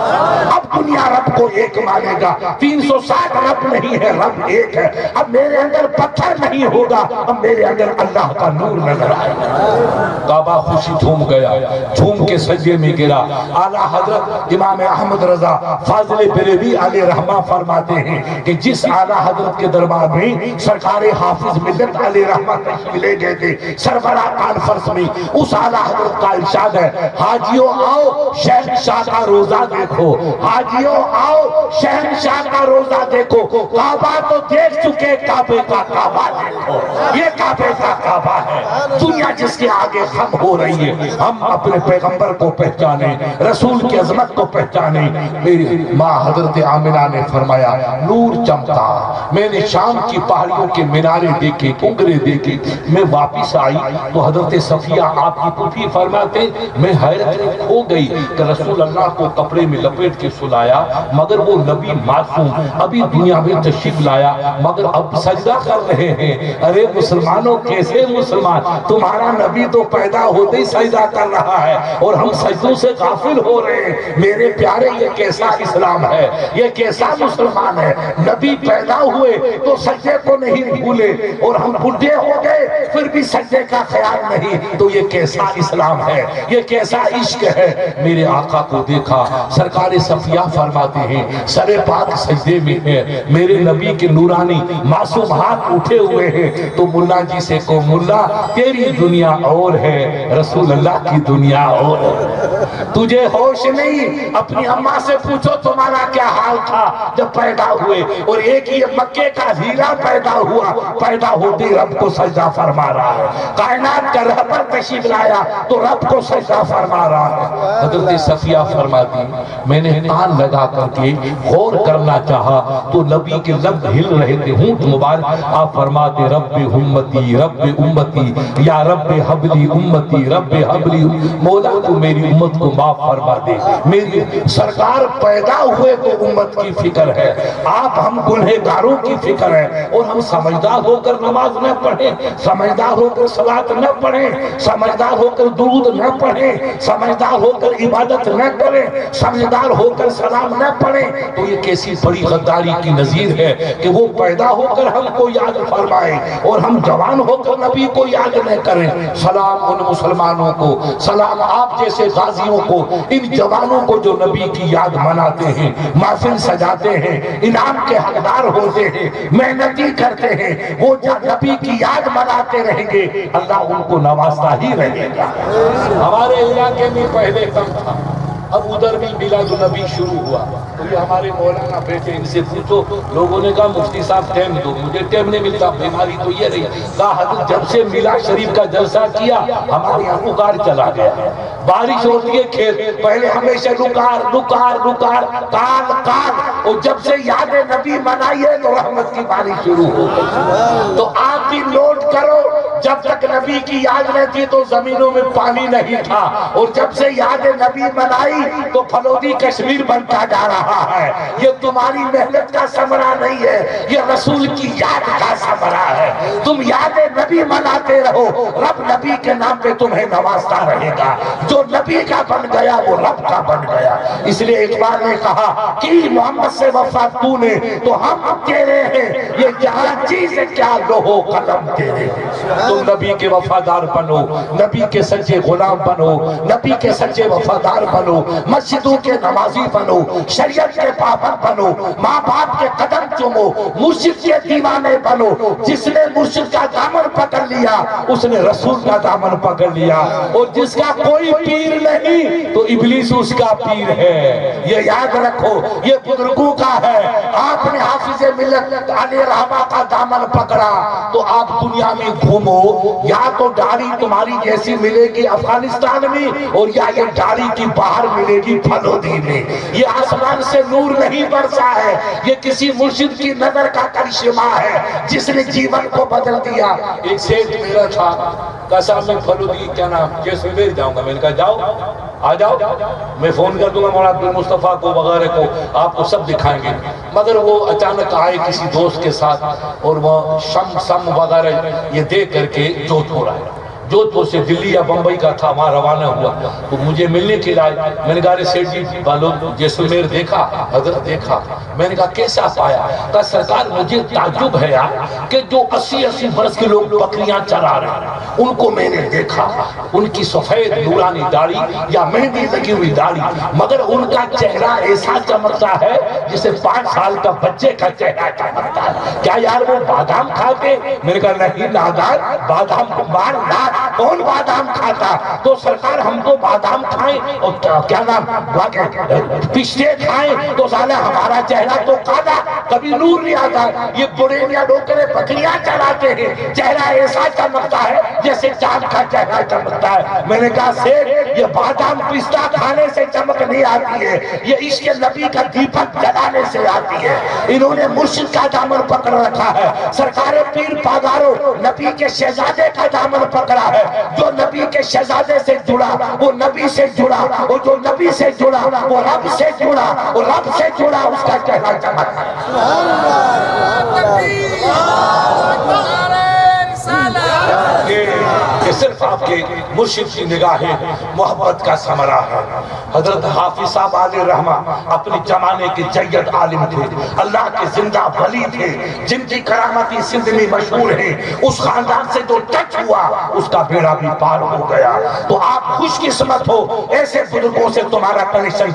اب دنیا رب کو ایک مانے گا، 360 رب نہیں ہے، رب ایک ہے۔ اب میرے اندر پتھر نہیں ہوگا، اب میرے اندر اللہ کا نور نظر آئے گا۔ کعبہ خوشی جھوم گیا، جھوم کے سجدے میں گرا۔ اعلیٰ حضرت امام احمد رضا فاضل بریلوی علیہ رحمہ فرماتے ہیں کہ جس اعلیٰ حضرت کے دربار میں سرکار حافظ ملت علیہ رحمہ تشریف لے گئے تھے سربراہ کانفرنس میں، اس اعلیٰ حضرت کا ارشاد ہے، حاجیوں آؤ شہنشاہ کا روزہ دیکھو، حاجیوں آؤ شہنشاہ کا روزہ دیکھو، کعبہ تو دیکھ چکے، کعبے کا کعبہ دیکھو، یہ کعبے کا کعبہ ہے، دنیا جس کے آگے خم ہو رہی ہے۔ ہم اپنے پیغمبر کو پہچانے، رسول کی عظمت کو پہچانے۔ میری ماں حضرت آمنہ نے فرمایا نور چمکا، میں نے شام کی پہاڑیوں کے مینارے دیکھے، کنگرے دیکھے، میں واپس آئی تو حضرت صفیہ آپ کی پھوپھی فرماتے میں حیرت میں کھو گئی کہ رسول اللہ کو کپڑے میں لپیٹ کے سلایا، مگر وہ نبی معصوم ابھی دنیا میں تشریف لایا مگر اب سجدہ کر رہے ہیں۔ ارے مسلمانوں کیسے مسلمان، تمہارے تمہارا نبی تو پیدا ہوتے ہی سجدہ کر رہا ہے اور ہم سجدوں سے غافل ہو رہے ہیں۔ میرے پیارے یہ کیسا اسلام ہے، یہ کیسا مسلمان ہے؟ نبی پیدا ہوئے تو سجدے کو نہیں بھولے اور ہم بڈھے ہو گئے پھر بھی سجدے کا خیال نہیں، تو یہ کیسا اسلام ہے، یہ کیسا عشق ہے؟ میرے آقا کو دیکھا، سرکار صفیہ فرماتے ہیں سر پاک سجدے میں ہے، میرے نبی کے نورانی معصوم ہاتھ اٹھے ہوئے ہیں، تو ملا جی سے کو ملا تیری دنیا اور ہے، رسول اللہ کی دنیا اور ہے۔ تجھے ہوش نہیں؟ اپنی اماں سے پوچھو تمہارا کیا حال تھا جب پیدا ہوئے، اور ایک یہ مکے کا ہیرا پیدا ہوا، پیدا ہوتی رب کو سجدہ فرما رہا ہے، کائنات کا رہبر تشریف لایا تو رب کو سجدہ فرما رہا ہے۔ حضرت صفیہ فرماتی میں نے کان لگا کر کے غور کرنا چاہا تو نبی کے لب ہل رہے تھے، ہونٹ مبارک، آپ فرماتے رب امتی رب امتی یا رب حبلی امتی رب حبلی، مولا تو میری امت کو معاف فرما دے۔ میری سرکار پیدا ہوئے تو امت کی فکر ہے، آپ ہم گنہگاروں کی فکر ہے، اور ہم سمجھدار ہو کر نماز نہ پڑھیں، سمجھدار ہو کر صلاۃ نہ پڑھیں، سمجھدار ہو کر درود نہ پڑھیں، سمجھدار ہو کر عبادت نہ کریں، سمجھدار ہو کر سلام نہ پڑھیں، تو یہ کیسی بڑی غداری کی نظیر ہے کہ وہ پیدا ہو کر ہم کو یاد فرمائیں اور ہم جوان ہو کر نبی کو یاد نہ کریں۔ سلام ان مسلمانوں کو، سلام آپ جیسے غازیوں کو، ان جوانوں کو جو نبی کی یاد مناتے ہیں، محفل سجاتے ہیں، انعام کے حقدار ہوتے ہیں، محنتی کرتے ہیں، وہ نبی کی یاد مناتے رہیں گے، اللہ ان کو نوازتا ہی رہے گا۔ ہمارے علاقے میں پہلے کم تھا، اب ادھر بھی میلاد النبی شروع ہوا، تو یہ ہمارے مولانا بیٹے ان سے پوچھو، لوگوں نے کہا مفتی صاحب ٹائم دو، مجھے ٹائم نہیں ملتا، بیماری تو یہ رہی، کہا حضرت جب سے میلاد شریف کا جلسہ کیا ہمارے یہاں رکار چلا گیا، بارش ہوتی ہے کھیت، پہلے ہمیشہ رکار رکار رکار کال کال، اور جب سے یاد نبی منائی ہے تو رحمت کی بارش شروع ہو گئی۔ تو آپ بھی نوٹ کرو، جب تک نبی کی یاد رہتی تو زمینوں میں پانی نہیں تھا، اور جب سے یاد نبی منائی تو پھلودی کشمیر بنتا جا رہا ہے۔ یہ تمہاری محنت کا ثمرہ نہیں ہے، یہ رسول کی یاد کا ثمرہ ہے۔ تم یاد نبی مناتے رہو، رب نبی کے نام پہ تمہیں نوازتا رہے گا، جو نبی کا بن گیا وہ رب کا بن گیا۔ اس لیے اقبال نے کہا کہ محمد سے وفا تو نے تو ہم تیرے ہیں، یہ جہاں چیز کیا لوہو قلم تیرے ہیں۔ تم نبی کے وفادار بنو، نبی کے سچے غلام بنو، نبی کے سچے وفادار بنو، مسجدوں کے نمازی بنو، شریعت کے پابند بنو، ماں باپ کے قدم چومو، مرشد کے دیوانے بنو۔ جس نے مرشد کا دامن پکڑ لیا اس نے رسول کا دامن پکڑ لیا، اور جس کا کوئی پیر نہیں تو ابلیس اس کا پیر ہے۔ یہ یاد رکھو، یہ بزرگوں کا ہے۔ آپ نے حافظ ملت علی رحمہ کا دامن پکڑا تو آپ دنیا میں گھومو، یا تو داڑھی تمہاری جیسی ملے گی افغانستان میں، اور یا یہ داڑھی کی باہر ملے گی پھلودی میں۔ یہ آسمان سے نور نہیں برسا ہے، یہ کسی مرشد کی نظر کا کرشمہ ہے جس نے جیون کو بدل دیا۔ ایک سیٹ میرا تھا، کہا صاحب میں پھلودی کیا نام جیسلمیر جاؤں گا، میں نے کہا جاؤ، آ جاؤ، میں فون کر دوں گا مولانا عبدالمصطفیٰ کو وغیرہ کو، آپ کو سب دکھائیں گے۔ مگر وہ اچانک آئے کسی دوست کے ساتھ، اور وہ سم وغیرہ یہ دیکھ کر کے جوت ہو رہا ہے، جوت پور سے دلی یا بمبئی کا تھا، وہاں روانہ ہوا تو مجھے ملنے کے لائے۔ میں نے کہا ارے سیٹھ جی بالوں جیسلمیر دیکھا؟ حضرت دیکھا۔ میں نے کہا کیسا پایا؟ کہا سرکار مجھے تعجب ہے یار کہ جو 80 برس کے لوگ بکریاں چرا رہے ہیں ان کو میں نے دیکھا، ان کی سفید نورانی داڑھی یا مہندی لگی ہوئی داڑھی، مگر ان کا چہرہ ایسا چمکتا ہے جسے 5 سال کا بچے کا چہرہ چمکتا ہے۔ کیا یار وہ بادام کھاتے؟ میں نے کہا نہیں نادان، بادام مار ناد، کون بادام کھاتا؟ تو سرکار ہم تو بادام کھائیں اور کیا نام پستے کھائیں تو سالہ ہمارا چہرہ تو کالا، کبھی نور نہیں آتا۔ یہ بڑیاں ڈوکرے بکریاں چلاتے ہیں، چہرہ ایسا چمکتا ہے جیسے چاند کا چہرہ چمکتا ہے۔ میں نے کہا سیٹھ یہ بادام پستہ کھانے سے چمک نہیں آتی ہے، یہ عشق نبی کا دیپک جلانے سے آتی ہے۔ انہوں نے مرشد کا دامن پکڑ رکھا ہے، سرکار پیر پادارو نبی کے شہزادے کا دامن پکڑا ہے۔ جو نبی کے شہزادے سے جڑا وہ نبی سے جڑا، اور جو نبی سے جڑا وہ رب سے جڑا، اور رب سے جڑا اس کا چہرہ چمکتا ہے۔ کہ صرف آپ کے مرشد کی نگاہیں محبت کا ثمرہ ہے۔ حضرت حافظ صاحب علیہ رحمہ اپنے زمانے کے جید عالم تھے، اللہ کے زندہ ولی تھے، جن کی کرامتی سندھ میں مشہور ہے۔ اس خاندان سے جو ٹچ ہوا اس کا بیڑا بھی پار ہو گیا۔ تو آپ خوش قسمت ہو، ایسے بزرگوں سے تمہارا کنیکشن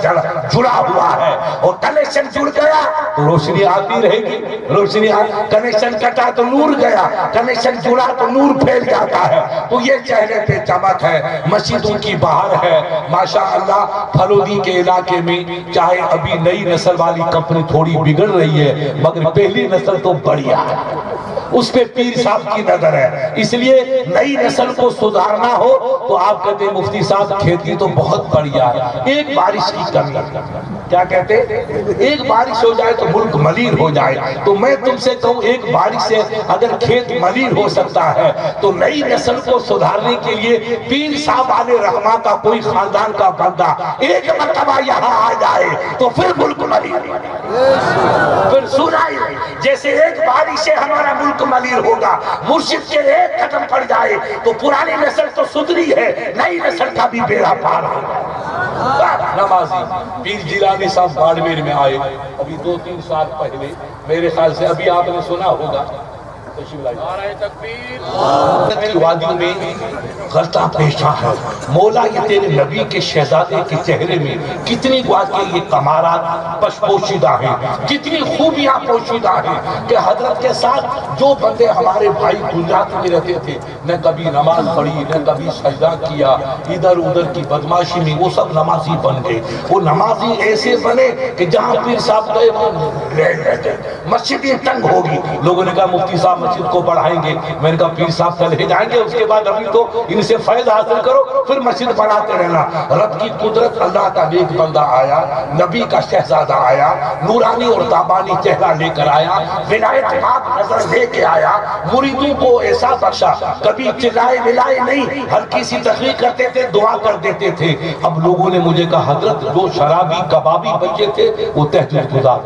جڑا ہوا ہے، اور کنیکشن جڑ گیا تو روشنی آتی رہے گی۔ روشنی کنیکشن کٹا تو نور گیا، کنیکشن جڑا تو نور پھیل جاتا ہے۔ تو یہ چہرے پہ چمک ہے، مسجدوں کی بہار ہے ماشاءاللہ۔ پھلودی کے علاقے میں چاہے ابھی نئی نسل والی کمپنی تھوڑی بگڑ رہی ہے، مگر پہلی نسل تو بڑھیا ہے، اس پہ پیر صاحب کی نظر ہے۔ اس لیے نئی نسل کو سدھارنا ہو تو آپ کہتے ہیں مفتی صاحب کھیتی تو بہت بڑھیا ہے، ایک بارش کی کمی، کیا کہتے ایک بارش ہو جائے تو ملک ملیر ہو جائے۔ تو میں تم سے کہوں ایک بارش سے اگر کھیت ملیر ہو سکتا ہے تو نئی نسل کو سدھارنے کے لیے پیر صاحب علیہ رحمہ کا کوئی خاندان کا بندہ ایک مرتبہ یہاں آ جائے تو پھر ملک ملیر، پھر سنائی جیسے ایک بارش سے ہمارا ملک ملیر ہوگا۔ مرشد کے ایک قدم پڑ جائے تو پرانی نسل تو سدھری ہے، نئی نسل کا بھی بیڑا پار ہوگا۔ نمازی پیر جیلانی صاحب باڑمیر میں آئے ابھی 2-3 سال پہلے، میرے خیال سے ابھی آپ نے سنا ہوگا، کی وادی میں غلطہ پیشہ ہے۔ مولا یہ تیرے نبی کے شہزادے کے چہرے میں کتنی واقعی یہ کمارات پوشیدہ ہیں، کتنی خوبیاں پوشیدہ ہیں کہ حضرت کے ساتھ جو بندے ہمارے بھائی گجرات میں رہتے تھے، نہ کبھی نماز پڑھی نہ کبھی سجدہ کیا، ادھر ادھر کی بدماشی میں وہ سب نمازی بن گئے۔ وہ نمازی ایسے بنے کہ جہاں پیر صاحب گئے مسجد تنگ ہوگی۔ لوگوں نے کہا مفتی صاحب مسجد کو بڑھائیں گے، میں نے کہا پیر صاحب چلے جائیں گے، اس کے بعد ابھی تو ان سے فیض حاصل کرو پھر مسجد بڑھاتے رہنا۔ رب کی قدرت، اللہ کا نیک بندہ آیا، نبی کا شہزادہ آیا، نورانی اور تابانی چہرہ لے کر آیا، ولایت پاک نظر لے کے آیا، مریدوں کو ایسا بخشا، کبھی چلائے ولائے نہیں، ہلکی سی تقریر کرتے تھے دعا کر دیتے تھے۔ اب لوگوں نے مجھے کہا حضرت جو شرابی کبابی بچے تھے وہ تہجد گزار،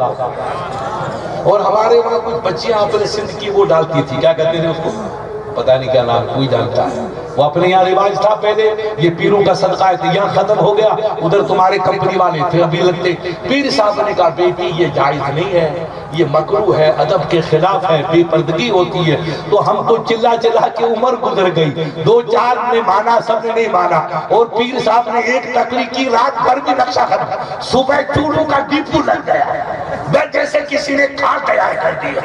اور ہمارے وہاں کچھ بچیاں اپنے سندھ کی وہ ڈالتی تھی، کیا کہتے ہیں اس کو، پتہ نہیں کیا نام، کوئی جانتا ہے۔ وہ اپنے یہاں رواج تھا پہلے، یہ پیروں کا صدقہ ہے، یہاں ختم ہو گیا، ادھر تمہارے کمپنی والے تھے ابھی لگتے۔ پیر صاحب نے کہا بیٹی یہ جائز نہیں ہے، یہ مکروہ ہے، ادب کے خلاف ہے، بے پردگی ہوتی ہے۔ تو ہم تو چلا چلا کے عمر گزر گئی، 2-4 نے مانا، سب نے نہیں مانا، اور پیر صاحب نے ایک تقریر کی، رات بھر بھی نقشہ ختم، صبح چوڑوں کا ڈیپو لگ گیا، جیسے کسی نے کھان تیار کر دیا۔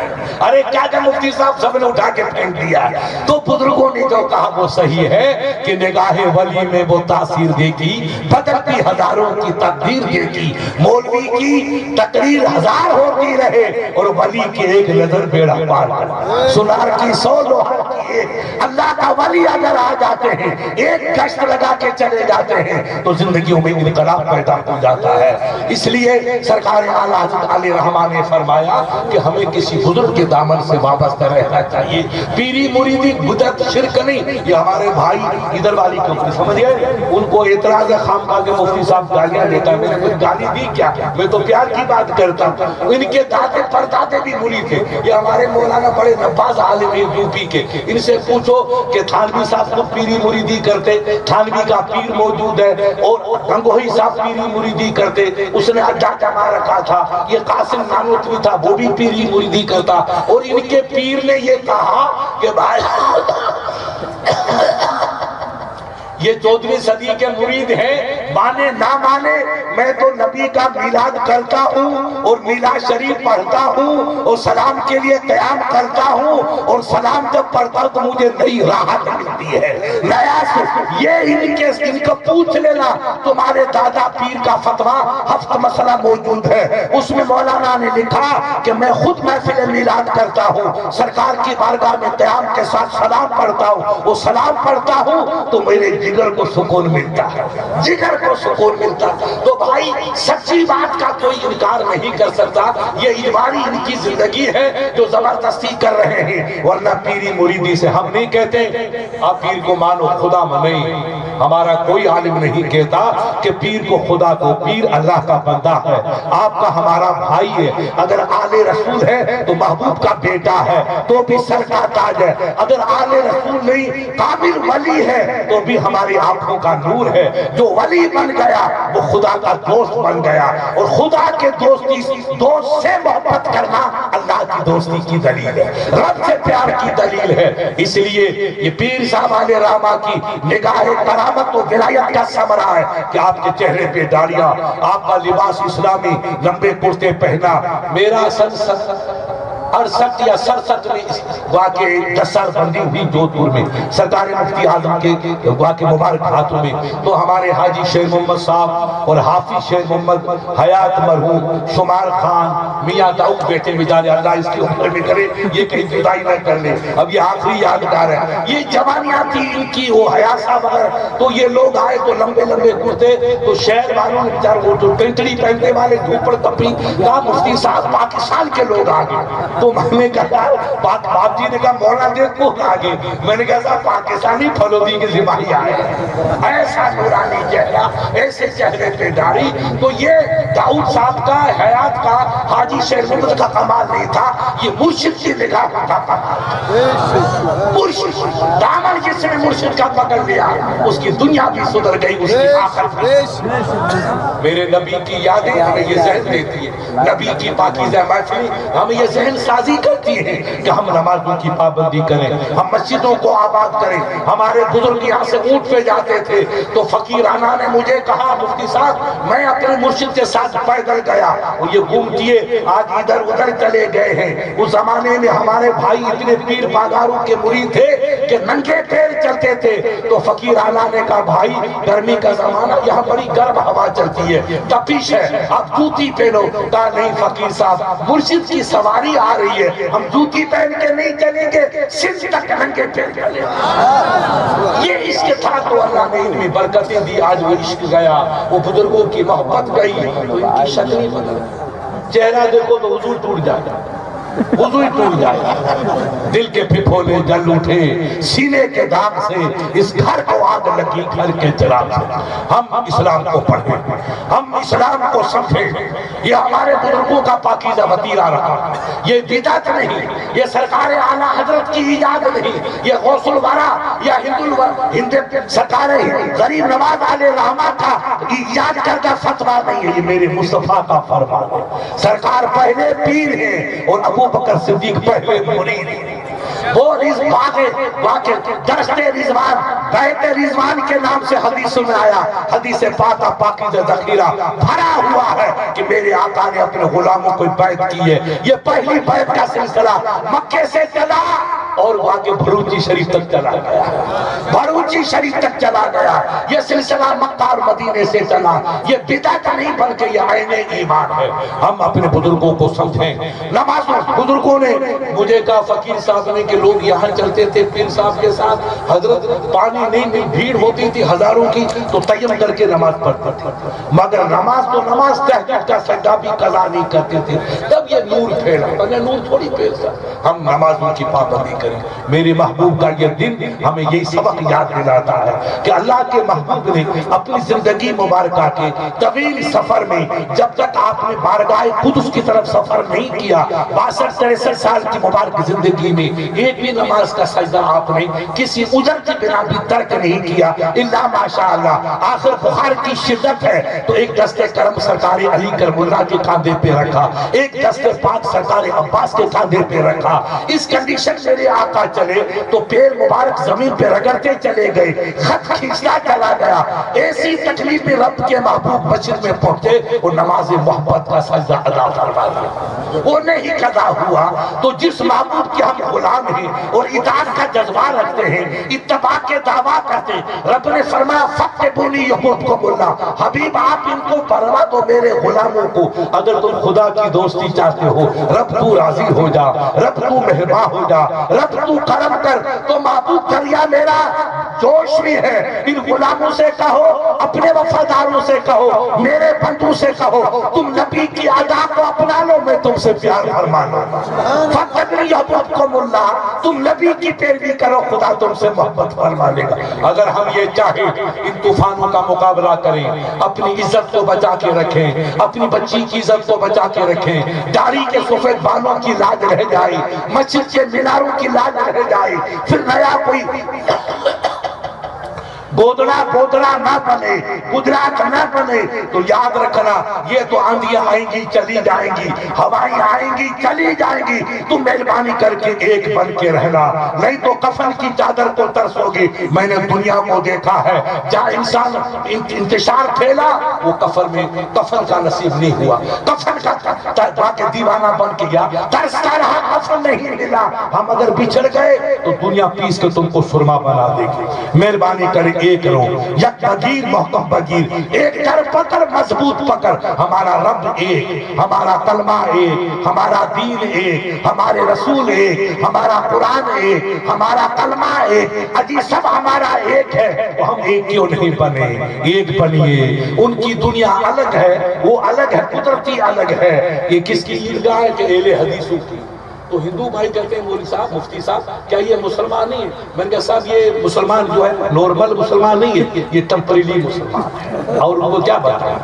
ارے کیا کہ مفتی صاحب سب نے اٹھا کے پھینک دیا۔ تو بزرگوں نے جو کہا وہ صحیح ہے کہ نگاہ ولی میں وہ تاثیر دے گی، بدلتی ہزاروں کی تقدیر دے گی۔ مولوی کی تقریر 1000 ہوتی رہے اور ولی کی ایک نظر بیڑا پار کر، سنار کی 100 لوہار کی ایک۔ اللہ کا ولی اگر آ جاتے ہیں، ایک گشت لگا کے چلے جاتے ہیں تو زندگیوں میں انقلاب پیدا ہو جاتا ہے۔ اس لیے سرکار اعلیٰ حضرت علیہ رحمہ نے فرمایا کہ ہمیں کسی بزرگ کے دامن سے وابستہ رہنا چاہیے۔ پیری مریدی بدعت شرک نہیں، یہ ہمارے بھائی ادھر والی کمپنی سمجھ گئے، ان کو اعتراض ہے خامخواہ کے مفتی صاحب گالیاں دیتا ہے۔ میں نے کوئی گالی دی کیا، میں تو پیار کی بات کرتا ہوں۔ ان کے دادے پردادے بھی مرید تھے، یہ ہمارے مولانا بڑے نواز عالم ہیں یوپی کے، ان سے پوچھو کہ تھانوی صاحب کو پیری مریدی کرتے، تھانوی کا پیر موجود ہے، اور گنگوہی صاحب پیری مریدی کرتے، اس نے اڈا جما رکھا تھا۔ یہ قاسم نانوتوی تھا، وہ بھی پیری مریدی کرتا، اور ان کے پیر نے یہ کہا کہ بھائی یہ 14ویں صدی کے مرید ہیں، مانے نہ مانے، میں تو نبی کا میلاد کرتا ہوں اور میلاد شریف پڑھتا ہوں اور سلام کے لیے قیام کرتا ہوں، اور سلام جب پڑھتا ہوں تو مجھے نئی راحت ملتی ہے، نیا یہ ان کو پوچھ لینا۔ تمہارے دادا پیر کا فتویٰ 7 مسئلہ موجود ہے، اس میں مولانا نے لکھا کہ میں خود محفل میلاد کرتا ہوں، سرکار کی بارگاہ میں قیام کے ساتھ سلام پڑھتا ہوں، وہ سلام پڑھتا ہوں تو میرے جگر کو سکون ملتا ہے، جگر کو سکون ملتا ہے۔ تو بھائی سچی بات کا کوئی انکار نہیں کر سکتا، یہ اجباری ان کی زندگی ہے جو زبردستی کر رہے ہیں، ورنہ پیری مریدی سے ہم نہیں کہتے آپ پیر کو مانو خدا نہیں، ہمارا کوئی عالم نہیں کہتا کہ پیر کو خدا کو، پیر اللہ کا بندہ ہے، آپ کا ہمارا بھائی ہے۔ اگر آل رسول ہے تو محبوب کا بیٹا ہے تو بھی سر کا تاج ہے، اگر آل رسول نہیں کامل ولی ہے تو بھی ہماری آنکھوں کا نور ہے۔ جو ولی بن گیا وہ خدا کا دوست بن گیا، اور خدا کے دوست سے محبت کرنا اللہ کی دوستی کی دلیل ہے، رب سے پیار کی دلیل ہے۔ اس لیے یہ پیر صاحب علیہ رحمہ کی نگاہ کرامت و ولایت کا ثمرہ ہے کہ آپ کے چہرے پہ داڑیاں، آپ کا لباس اسلامی، لمبے کرتے پہنا۔ میرا سن 68 یا 67 میں واقعی 10 سال بندی ہوئی جودھپور میں سرکار مفتی اعظم کے واقع مبارک ہاتھوں میں، تو ہمارے حاجی شیر محمد صاحب اور حافظ شیر محمد حیات مرحوم شمار خان میاں داؤد بیٹے بیچارے، اللہ اس کی عمر میں کرے یہ کہیں جدائی نہ کر لے، اب یہ آخری یادگار ہے۔ یہ جوانیاں تھی ان کی، وہ حیات صاحب اگر تو یہ لوگ آئے تو لمبے لمبے کرتے، تو شہر والوں نے بیچارے وہ جو پینٹڑی پہننے والے جھوپڑ کپڑی کہا مفتی صاحب پاکستان کے لوگ آگے، تو میں نے کہا باپ جی نے کہا مولا دیکھ کون آگے، میں نے کہا صاحب پاکستانی پھلودی کے سپاہی آئے، ایسا نورانی چہرہ، ایسے چہرے پہ داڑھی۔ تو یہ داؤد صاحب کا، حیات کا، حاجی شیر محمد کا کمال نہیں تھا، یہ مرشد کی نگاہ کا کمال۔ مرشد دامن جس نے مرشد کا پکڑ لیا اس کی دنیا بھی سدھر گئی، اس کی آخرت بھی۔ میرے نبی کی یادیں ہمیں یہ ذہن دیتی ہے، نبی کی پاکیزہ محفلیں ہمیں یہ ذہن سازی کرتی ہے کہ ہم نمازوں کی پابندی کریں، ہم مسجدوں کو آباد کریں۔ ہمارے بزرگ یہاں سے اونٹ پہ جاتے تھے تو فقیرانہ نے مجھے کہا مفتی صاحب میں اپنے مرشد کے ساتھ پیدل گیا، اور یہ گھومتیے آج ادھر ادھر چلے گئے ہیں۔ اس زمانے میں ہمارے بھائی اتنے پیر باگاروں کے مرید تھے کہ ننگے پیر چلتے تھے، تو فقیرانہ نے کہا بھائی گرمی کا زمانہ یہاں بڑی گرم ہوا چلتی ہے، تپش ہے، آپ جوتی پہنو۔ کہا نہیں فقیر صاحب مرشد کی سواری آ رہی ہے، ہم جوتی پہن کے نہیں چلیں گے، سر تک ننگے پیر چلیں گے۔ یہ عشق تھا تو اللہ نے ان میں برکتیں دی، آج وہ عشق گیا، وہ بزرگوں کی محبت گئی تو ان کی شکل ہی بدل گئی۔ چہرہ دیکھو تو وضو ٹوٹ جائے، وضو ہی ٹوٹ جائے، دل کے پھپھولے جل اٹھے سینے کے داغ سے، اس گھر کو آگ لگی گھر کے چراغ سے۔ ہم اسلام کو پڑھیں، ہم اسلام کو سمجھیں، یہ ہمارے بزرگوں کا پاکیزہ وطیرہ رہا، یہ بدعت نہیں، یہ سرکار اعلیٰ حضرت کی ایجاد نہیں، یہ غوث الورا یا ہند سرکار غریب نواز علیہ رحمہ کا ایجاد کردہ فتویٰ نہیں ہے، یہ میرے مصطفیٰ کا فرمان ہے۔ سرکار پہلے پیر ہیں اور ابو بکر صدیق پہلے مرید ہیں۔ وہ واقع درشت رضوان، بیت رضوان کے نام سے حدیث میں آیا، حدیث پاکہ پاکیزہ ذخیرہ بھرا ہوا ہے کہ میرے آقا نے اپنے غلاموں کو بیعت کی ہے۔ یہ پہلی بیعت کا سلسلہ مکے سے چلا اور واقع بھروچی شریف تک چلا گیا، بھروچی شریف تک چلا گیا۔ یہ سلسلہ مکہ اور مدینے سے چلا، یہ بدعت نہیں بلکہ یہ عین ایمان ہے۔ ہم اپنے بزرگوں کو سمجھیں، نمازوں بزرگوں نے مجھے کہا فقیر صاحب نے کہ لوگ یہاں چلتے تھے پیر صاحب کے ساتھ، حضرت پانی نہیں بھیڑ ہوتی تھی ہزاروں کی تو تیمم کر کے نماز پڑھتے تھے، مگر نماز تو نماز تہجد کا سجدہ بھی قضا نہیں کرتے تھے۔ تب یہ نور پھیلا، میں نور تھوڑی پھیلتا۔ ہم نمازوں کی پابندی کریں۔ میرے محبوب کا یہ دن ہمیں یہی سبق یاد دلاتا ہے کہ اللہ کے محبوب نے اپنی زندگی مبارکہ کے طویل سفر میں جب تک آپ نے بارگاہ قدس کی طرف سفر نہیں کیا، 62-63 سال کی مبارک زندگی میں ایک بھی نماز کا سجدہ آپ نے کسی عذر کی بنا بھی ترک نہیں کیا الا ماشاءاللہ۔ آخر بخار کی شدت ہے تو ایک دستے کرم سرکار علی کرم اللہ کے کاندھے پہ رکھا، ایک دستے پاک سرکار عباس کے کاندھے پہ رکھا۔ اس کنڈیشن میرے آقا چلے تو پیر مبارک زمین پہ رگڑتے چلے گئے، خط کھینچتا چلا گیا، ایسی تکلیف میں رب کے محبوب مسجد میں پہنچے اور نماز محبت کا سجدہ ادا کروا دیا، وہ نہیں قضا ہوا۔ تو جس محبوب کے ہم غلام ہیں اور اطاعت کا جذبہ رکھتے ہیں، اتباع کے دعویٰ کرتے ہیں، رب نے فرمایا فَاتَّبِعُونِی یُحْبِبْکُمُ اللَّہ، حبیب آپ ان کو پروا دو میرے غلاموں کو۔ اگر تم خدا کی دوستی چاہتے ہو، رب تو راضی ہو جا، رب تو مہربان ہو جا، رب رب تو کرم کر، تو معبود دریا میرا جوش بھی ہے، ان غلاموں سے کہو، اپنے وفاداروں سے کہو، میرے بندوں سے کہو، تم نبی کی ادا کو اپنا لو، میں تم سے پیار فرما لوں گا۔ فَقَدْ يَحْبُبْكُمُ اللَّهُ، تم نبی کی پیروی کرو، خدا تم سے محبت فرما لے گا۔ اگر ہم یہ چاہیں ان طوفانوں کا مقابلہ کریں، اپنی عزت کو بچا کے رکھیں، اپنی بچی کی عزت کو بچا کے رکھیں، داڑھی کے سفید بالوں کی لاج رہ جائے، مسجد کے میناروں کی لاج رہ جائے، پھر نیا کوئی گودڑا نہ بنے، گجرات نہ بنے، تو یاد رکھنا یہ تو آندھیاں آئیں گی چلی جائیں گی، ہوائیں آئیں گی چلی جائیں گی، تم مہربانی کر کے ایک بن کے رہنا، نہیں تو کفن کی چادر کو ترسو گی۔ میں نے دنیا کو دیکھا ہے جہاں انسان انتشار پھیلا، وہ کفن کا نصیب نہیں ہوا، کفن کا کے دیوانہ بن کے گیا، ترستا رہا، کفن نہیں ملا۔ ہم اگر بچھڑ گئے تو دنیا پیس کے تم کو سرما بنا دے گی۔ مہربانی کرے ایک رو، یک بگیر محکم بگیر، ایک کر پکڑ مضبوط پکڑ، ہمارا رب ایک، ہمارا کلمہ ایک، ہمارا دین ایک، ہمارے رسول ایک، ہمارا قرآن ایک، ہمارا کلمہ ایک، اجی سب ہمارا ایک ہے، تو ہم ایک کیوں نہیں بنے؟ ایک بنیے۔ ان کی دنیا الگ ہے، وہ الگ ہے، قدرتی الگ ہے۔ یہ کس کی عیدگاہ ہے کہ اہل حدیثوں کی؟ تو ہندو بھائی کہتے ہیں مولوی صاحب، مفتی صاحب، کیا یہ مسلمان نہیں ہے؟ میں نے کہا صاحب یہ مسلمان جو ہے نارمل مسلمان نہیں ہے، یہ ٹیمپریری مسلمان ہے، اور ان کو کیا بتائیں،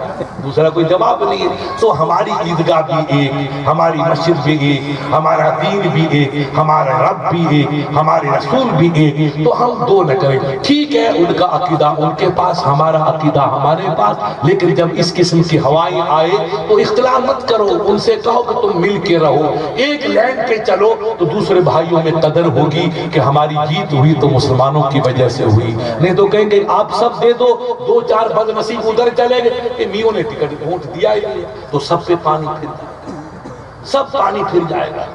دوسرا کوئی جواب نہیں ہے۔ تو ہماری عیدگاہ بھی ایک، ہماری مسجد بھی ایک، ہمارا دین بھی ایک، ہمارا رب بھی ایک، ہمارے رسول بھی ایک، تو ہم دو نہ کریں۔ ٹھیک ہے ان کا عقیدہ ان کے پاس، ہمارا عقیدہ ہمارے پاس، لیکن جب اس قسم کی ہوائیں آئے تو اختلاف مت کرو، ان سے کہو کہ تم مل کے رہو، ایک لائن پہ چلو، تو دوسرے بھائیوں میں قدر ہوگی کہ ہماری جیت ہوئی تو مسلمانوں کی وجہ سے ہوئی، نہیں تو کہیں گے آپ سب دے دو، دو چار بد نصیب ادھر چلے گئے کہ میوں نے ٹکٹ ووٹ دیا ہی نہیں، تو سب پہ پانی پھر جائے گا، سب پانی پھر جائے گا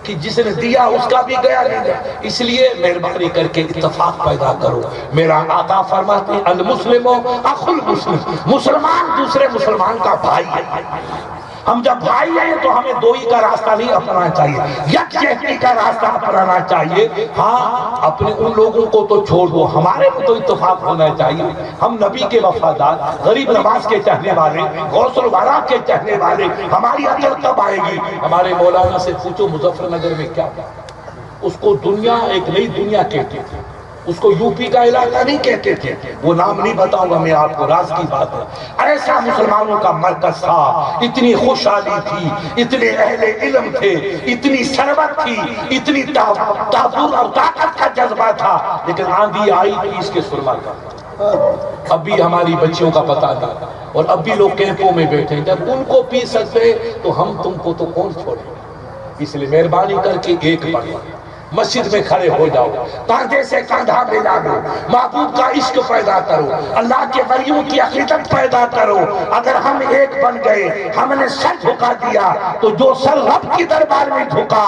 کہ جس نے دیا اس کا بھی گیا نہیں گیا۔ اس لیے مہربانی کر کے اتفاق پیدا کرو۔ میرا آقا فرماتے ہیں المسلم اخو المسلم، مسلمان دوسرے مسلمان کا بھائی ہے۔ ہم جب بھائی ہیں تو ہمیں دوئی کا راستہ نہیں اپنانا چاہیے، یکجہتی کا راستہ اپنانا چاہیے۔ ہاں اپنے ان لوگوں کو تو چھوڑ دو، ہمارے کو تو اتفاق ہونا چاہیے۔ ہم نبی کے وفادار، غریب نواز کے چاہنے والے، غوث الورا کے چاہنے والے، ہماری عقل کب آئے گی؟ ہمارے مولانا سے پوچھو مظفر نگر میں کیا تھا، اس کو دنیا ایک نئی دنیا کہتے تھے، اس کو یو پی کا علاقہ نہیں کہتے تھے، وہ نام نہیں بتاؤں گا میں آپ کو، راز کی بات ہے۔ ایسا مسلمانوں کا مرکز تھا، اتنی خوشحالی تھی، اتنے اہل علم تھے، اتنی ثروت تھی، اتنی تعبر اور طاقت کا جذبہ تھا، لیکن آندھی آئی پیس کے سرما کا۔ اب بھی ہماری بچیوں کا پتہ نہیں، اور اب بھی لوگ کیمپوں میں بیٹھے ہیں، جب ان کو پی سکتے تو ہم تم کو تو کون چھوڑے؟ اس لیے مہربانی کر کے ایک بڑھو، مسجد میں کھڑے ہو جاؤ، کاندھے سے کاندھا ملا دو، محبوب کا عشق پیدا کرو، اللہ کے ولیوں کی عقیدت پیدا کرو۔ اگر ہم ایک بن گئے، ہم نے سر جھکا دیا، تو جو سر رب کی دربار میں جھکا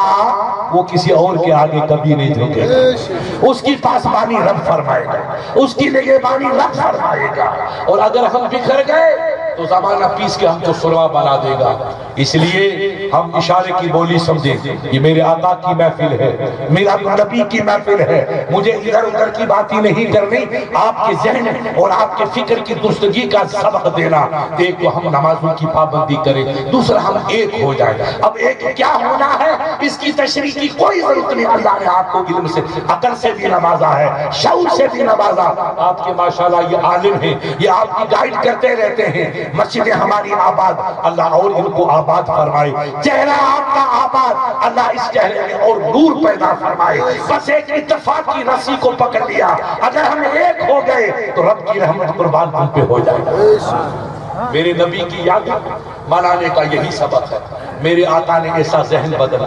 وہ کسی اور کے آگے کبھی نہیں جھکے گا، اس کی پاسبانی رب فرمائے گا، اس کی نگہبانی رب فرمائے گا۔ اور اگر ہم بکھر گئے تو زمانہ پیس کے ہم کو سرما بنا دے گا۔ اس لیے ہم اشارے کی بولی سمجھیں، یہ میرے آقا کی محفل ہے، میرا نبی کی محفل ہے، مجھے ادھر ادھر کی بات ہی نہیں کرنی، آپ کے ذہن اور آپ کے فکر کی درستگی کا سبق دینا۔ ایک تو ہم نمازوں کی پابندی کریں، دوسرا ہم ایک ہو جائیں۔ اب ایک کیا ہونا ہے اس کی تشریح کی کوئی ضرورت نہیں، اللہ نے آپ کو علم سے، عقل سے بھی نوازا ہے، شعور سے بھی نوازا۔ آپ کے ماشاءاللہ یہ عالم ہیں، یہ آپ کی گائیڈ کرتے رہتے ہیں، مسجدیں ہماری آباد، اللہ اور ان کو آباد فرمائے، چہرہ آپ کا آباد، اللہ اس چہرے میں اور نور پیدا فرمائے۔ بس ایک اتفاق کی رسی کو پکڑ لیا، اگر ہم ایک ہو گئے تو رب کی رحمت قربان تم پہ ہو جائے گا۔ میرے نبی کی یاد منانے کا یہی سبق ہے۔ میرے آقا نے ایسا ذہن بدلا،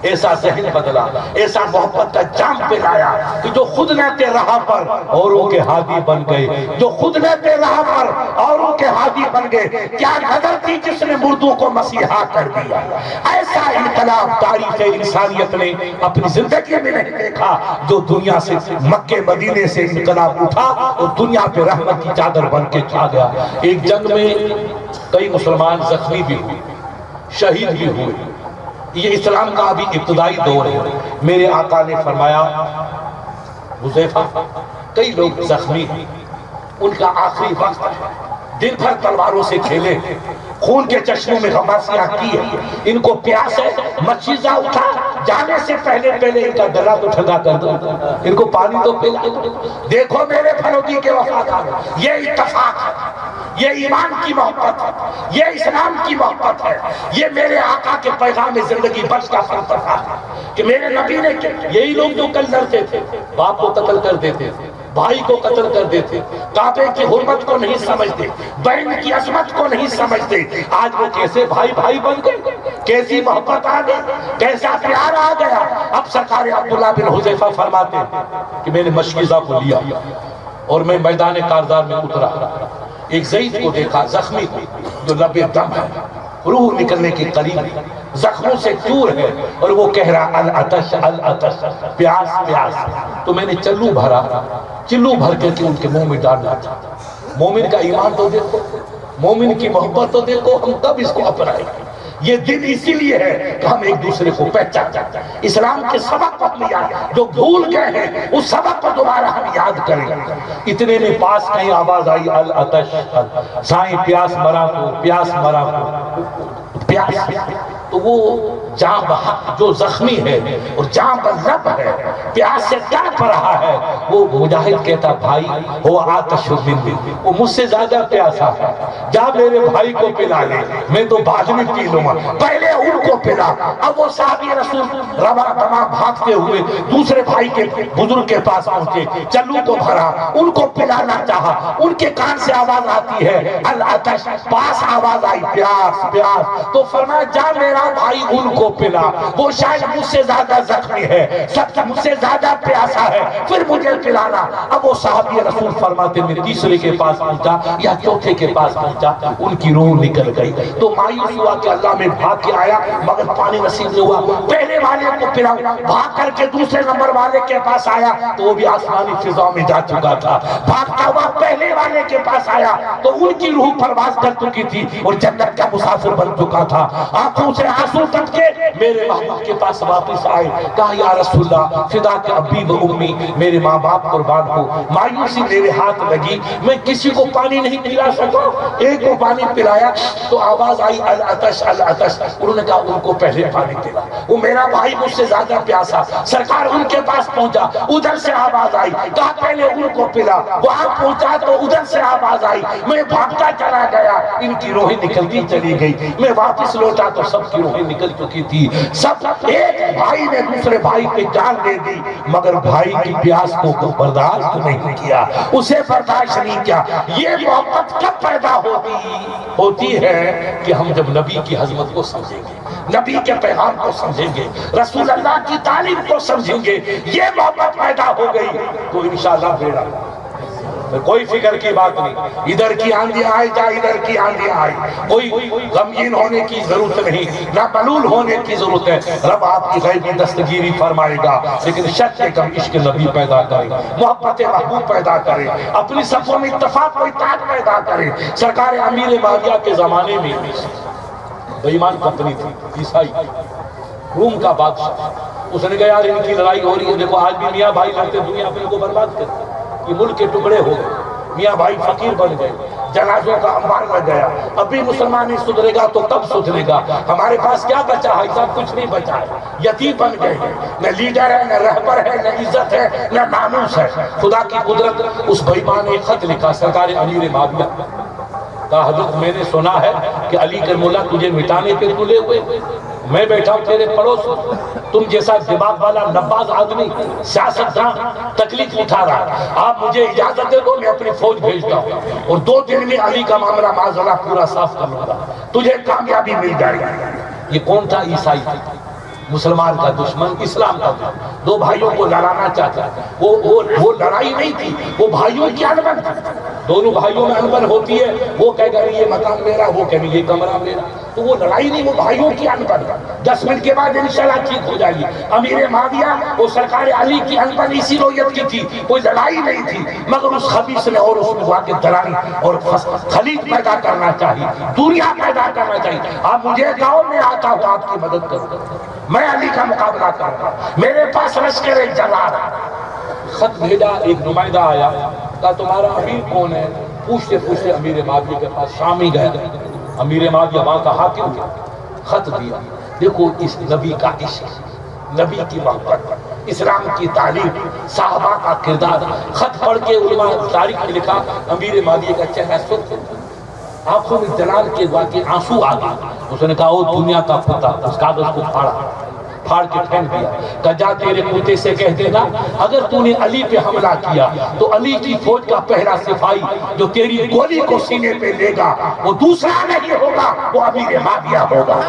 ایسا ذہن بدلا، ایسا محبت کا جام پلایا کہ جو خود لیتے راہ پر اوروں کے ہادی بن گئے، جو خود لیتے راہ پر اوروں کے ہادی بن گئے۔ کیا نظر تھی جس نے مردوں کو مسیحا کر دیا؟ ایسا انقلاب تاریخ انسانیت نے اپنی زندگی میں نہیں دیکھا۔ جو دنیا سے مکے مدینے سے انقلاب اٹھا اور دنیا پہ رحمت کی چادر بن کے چھا گیا۔ ایک جنگ میں کئی مسلمان زخمی بھی ہوئے، شہید بھی ہوئے، یہ اسلام کا ابھی ابتدائی دور ہے. میرے آقا نے فرمایا حذیفہ کئی لوگ زخمی ہیں، ان کا آخری وقت ہے، دن بھر تلواروں سے کھیلے، خون کے چشموں میں غماسیاں کی ہے، ان کو پیاس ہے، مچھیزہ اٹھا، جانے سے پہلے ان کا گلا تو ٹھنڈا کر دو، ان کو پانی تو پلا دو. دیکھو میرے فروغی کے وفادار، یہ اتفاق ہے، یہ ایمان کی محبت ہے، یہ اسلام کی محبت ہے، یہ میرے آقا کے پیغام زندگی بخش کا فلسفہ ہے کہ میرے نبی نے یہی لوگ جو کل لڑتے تھے، باپ کو قتل کر دیتے تھے، بھائی کو قتل کر دیتے، کعبے کی حرمت کو نہیں سمجھتے، بہن کی عظمت کو نہیں سمجھتے، آج وہ کیسے بھائی بھائی بن گئے، کیسی محبت آ گئی، کیسا پیار آ گیا. اب سرکار عبداللہ بن حذیفہ فرماتے ہیں کہ میں نے مشکیزہ کو لیا اور میں میدان کارزار میں اترا، ایک ضعیف کو دیکھا، زخمی کو جو لبے دم ہے، روح نکلنے کے قریب ہے، زخموں سے دور ہے، اور وہ کہہ رہا العطش العطش، پیاس پیاس. تو میں نے چلو بھر کر کے ان کے منہ میں ڈالنا تھا. مومن کا ایمان تو دیکھو، مومن کی محبت تو دیکھو، ہم کب اس کو اپنائیں گے. یہ دن اسی لیے ہے کہ ہم ایک دوسرے کو پہچانتے ہیں، اسلام کے سبق کو اپنے یاد، جو بھول گئے ہیں اس سبق کو دوبارہ ہم یاد کریں. اتنے میں پاس کہیں آواز آئی العطش، سائیں پیاس مرا کو، پیاس مرا کو، پیاس. تو وہ جاں بحق جو زخمی ہے اور جاں بلب ہے، پیاس سے تڑپ رہا ہے، وہ مجاہد کہتا بھائی وہ آتش منی، وہ مجھ سے زیادہ پیاسا ہے، جا میرے بھائی کو پلا لے، میں تو بعد میں پی لوں گا، پہلے ان کو پلا. اب وہ صحابی رسول رواں دواں بھاگتے ہوئے دوسرے بھائی کے بزرگ کے پاس پہنچے، چلو کو بھرا، ان کو پلانا چاہا، ان کے کان سے آواز آتی ہے العطش، پاس آواز آئی پیاس پیاس. تو فرمایا جا میرا بھائی ان کو پلا، وہ شاید مجھ سے زیادہ زخمی ہے، سب مجھ سے زیادہ پیاسا ہے، پھر مجھے پلانا. اب وہ صحابی رسول فرماتے میں تیسرے کے پاس پہنچا یا چوتھے کے پاس پہنچا، ان کی روح نکل گئی. تو مایوس ہوا کہ اللہ میں بھاگ کے آیا مگر پانی نصیب نہیں ہوا، پہلے والے کو پلاؤ، بھاگ کر کے دوسرے نمبر والے کے پاس آیا تو وہ بھی آسمانی فضا میں جا چکا تھا، بھاگتا ہوا پہلے والے کے پاس آیا تو ان کی روح پرواز کر چکی تھی اور جنت کا مسافر بن چکا تھا. آنکھوں سے آنسو ٹپک کے میرے محبوب کے پاس واپس آئے، کہا یا رسول اللہ فدا کے ابی و امی، میرے ماں باپ قربان ہو. مایوسی میرے ہاتھ لگی، میں کسی کو پانی نہیں پلا سکا، ایک کو پانی پلایا تو آواز آئی العطش العطش. انہوں نے کہا ان کو پہلے پانی پلا، وہ میرا بھائی مجھ سے زیادہ پیاسا. سرکار ان کے پاس پہنچا، ادھر سے آواز آئی، کہا پہلے ان کو پلا. وہاں پہنچا تو ادھر سے آواز آئی، میں بھاگتا چلا گیا، ان کی روحیں نکلتی چلی گئی. میں واپس لوٹا تو سب کی روحیں نکل چکی تھی. سب ایک بھائی نے دوسرے بھائی پہ جان دے دی مگر بھائی کی پیاس کو برداشت نہیں کیا، اسے برداشت نہیں کیا. یہ محبت کب پیدا ہوتی ہے کہ ہم جب نبی کی عظمت کو سمجھیں گے، نبی کے پیغام کو سمجھیں گے، رسول اللہ کی تعلیم کو سمجھیں گے. یہ محبت پیدا ہو گئی تو انشاءاللہ بیڑا کوئی فکر کی بات نہیں. ادھر کی آندھی آئے جا ادھر کی آندھی آئے، کوئی غمگین ہونے کی ضرورت نہیں، نہ ملول ہونے کی ضرورت ہے. رب آپ کی غیبی دستگیری فرمائے گا، لیکن شک کے کم عشق نبی پیدا کرے، محبت محبوب پیدا کرے، اپنی صفوں میں اتفاق و اتحاد پیدا کرے. سرکار امیر معاویہ کے زمانے میں بے ایمان کمپنی تھی، عیسائی، روم کا بادشاہ. اس نے کہا یار ان کی لڑائی ہو رہی ہے، دیکھو آج بھی میاں بھائی لڑتے دنیا اپنے کو برباد کرتے، یہ ملک کے ٹکڑے ہو گئے، میاں بھائی فقیر بن گئے، جنازوں کا انبار لگ گیا. ابھی مسلمان نہیں سدھرے گا تو کب سدھرے گا؟ ہمارے پاس کیا بچا ہے؟ سب کچھ نہیں بچا ہے، یتیم بن گئے ہیں، نہ لیڈر ہے، نہ رہبر ہے، نہ عزت ہے، نہ ناموس ہے. خدا کی قدرت، اس بے ایمان نے خط لکھا سرکار امیر معاویہ کہا حضرت میں نے سنا ہے کہ علی کرم اللہ تجھے مٹانے پہ تلے ہوئے، میں بیٹھا ہوں تیرے پڑوس، تم جیسا دماغ والا نباز آدمی سیاستدان تکلیف اٹھا رہا ہے، آپ مجھے اجازت دے دو میں اپنی فوج بھیجتا ہوں اور 2 دن میں علی کا معاملہ معاذاللہ پورا صاف کر لوں گا، تجھے کامیابی مل جائے گی. یہ کون تھا؟ عیسائی تھا، مسلمان کا دشمن، اسلام کا دشمن. 2 بھائیوں کو لڑانا چاہتا ہے. وہ لڑائی نہیں تھی، وہ بھائیوں کی انبن تھی. دونوں بھائیوں میں انبن ہوتی ہے، وہ کہے گا یہ مکان میرا، وہ کہے یہ کمرہ میرا. تو وہ لڑائی نہیں، وہ بھائیوں کی انبن 10 منٹ کے بعد انشاءاللہ ٹھیک ہو جائے گی۔ امیر معاویہ وہ سرکار علی کی انبن اسی نوعیت کی تھی، کوئی لڑائی نہیں تھی، مگر اس خبیث نے اور اس میں واقع دلالی اور خلیج پیدا کرنا چاہیے، دنیا پیدا کرنا چاہیے۔ آپ مجھے کہو میں آتا ہوں آپ کی مدد کروں، میں علی کا مقابلہ کروں، میرے پاس لشکر جلال۔ خط بھیجا، ایک نمائندہ آیا، کہا تمہارا امیر کون ہے؟ پوچھتے پوچھتے امیر معاویہ کے پاس شام ہی گیا، امیر معاویہ وہاں کا حاکم تھا، خط دیا۔ دیکھو اس نبی کا عشق، نبی کی محبت، اسلام کی تعلیم، صحابہ کا کردار۔ خط پڑھ کے علماء تاریخ میں لکھا امیر معاویہ کا چہرہ سرخ، آنکھوں میں جلال کے واقع آنسو آ گئے۔ اس نے کہا او دنیا کا کتا، اس کاغذ کو پھاڑ کے پھینک دیا، کہا جا تیرے کتے سے کہہ دینا اگر تو نے علی پہ حملہ کیا تو علی کی فوج کا پہلا سپاہی جو تیری گولی کو سینے پہ لے گا وہ دوسرا نہیں ہوگا، وہ امیر معاویہ ہوگا۔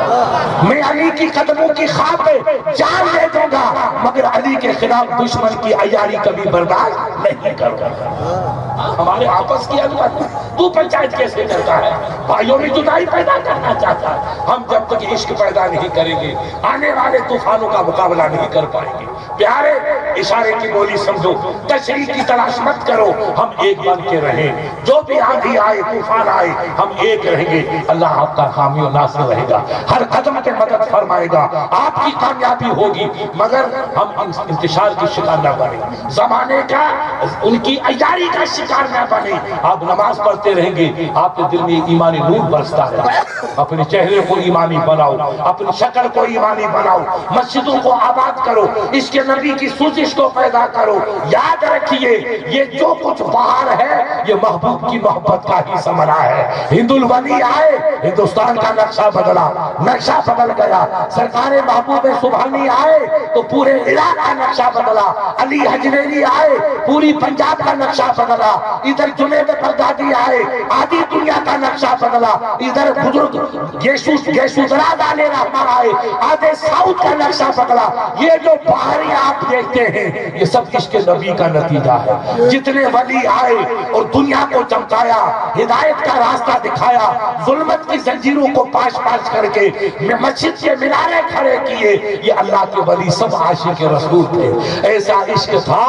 میں علی کی قدموں کی خواہ پہ جان دے دوں گا، مگر علی کے خلاف دشمن کی عیاری کبھی برداشت نہیں کروں گا۔ ہمارے آپس کی الفت تو پنچایت کیسے کرتا ہے؟ بھائیوں میں جدائی پیدا کرنا چاہتا ہے۔ ہم جب تک عشق پیدا نہیں کریں گے آنے والے طوفانوں کا مقابلہ نہیں کر پائیں گے۔ پیارے اشارے کی بولی سمجھو، تشریح کی تلاش مت کرو، ہم ایک بن کے رہیں، جو بھی آندھی آئے طوفان آئے ہم ایک رہیں گے، اللہ آپ کا حامی و ناصر رہے گا، ہر قدم پہ مدد فرمائے گا، آپ کی کامیابی ہوگی، مگر ہم انتشار کی شکار نہ بنیں، زمانے کا ان کی عیاری کا شکار نہ بنیں۔ آپ نماز پڑھتے رہیں گے، آپ کے دل میں ایمانی نور برستا ہے، اپنے چہرے کو ایمانی بناؤ، اپنی شکل کو ایمانی بناؤ، مسجدوں کو آباد کرو، اس کے نبی کی سوزش کو پیدا کرو۔ یاد رکھیے یہ جو کچھ باہر ہے یہ محبوب کی محبت کا ہی ثمرہ ہے۔ ہند الولی آئے، ہندوستان کا نقشہ بدلا، نقشہ بدل گیا۔ سرکار محبوب سبحانی آئے تو پورے عراق کا نقشہ بدلا۔ علی حجویری آئے، پوری پنجاب کا نقشہ بدلا۔ ادھر جنید بغدادی آئے، آدھی دنیا کا نقشہ بدلا۔ ادھر بزرگ یسوع دراد علیہ رحمہ آئے، آدھے ساؤتھ کا نقشہ بدلا۔ یہ جو باہری آپ دیکھتے ہیں یہ سب عشق نبی کا نتیجہ ہے۔ جتنے ولی آئے اور دنیا کو چمکایا، ہدایت کا راستہ دکھایا، ظلمت کی زنجیروں کو پاش پاش کر کے مسجد کے مینارے کھڑے کیے، یہ اللہ کے ولی سب عاشق رسول تھے۔ ایسا عشق تھا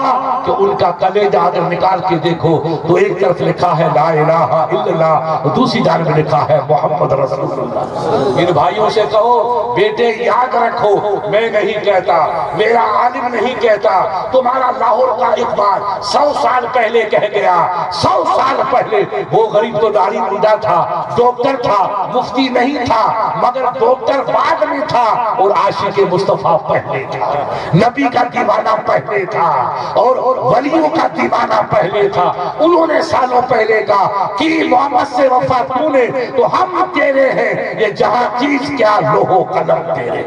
کہ ان کا کلیجہ اگر نکال کے دیکھو تو ایک طرف لکھا ہے لا الہ الا اللہ، اور دوسری جانب لکھا ہے محمد رسول اللہ۔ ان بھائیوں سے کہو بیٹے یاد رکھو، میں نہیں کہتا، میرا عالم نہیں کہتا، تمہارا لاہور کا اقبال 100 سال پہلے کہہ گیا۔ 100 سال پہلے وہ غریب تو داڑھی منڈا تھا، ڈاکٹر تھا، مفتی نہیں تھا، مگر ڈاکٹر بعد میں تھا اور عاشق مصطفیٰ پہلے تھا، نبی کا دیوانہ پہلے تھا اور ولیوں کا دیوانہ پہلے تھا۔ انہوں نے سالوں پہلے کہا کہ محمد سے وفا تو نے تو ہم تیرے ہیں، یہ جہاں چیز کیا لوہو قلم تیرے،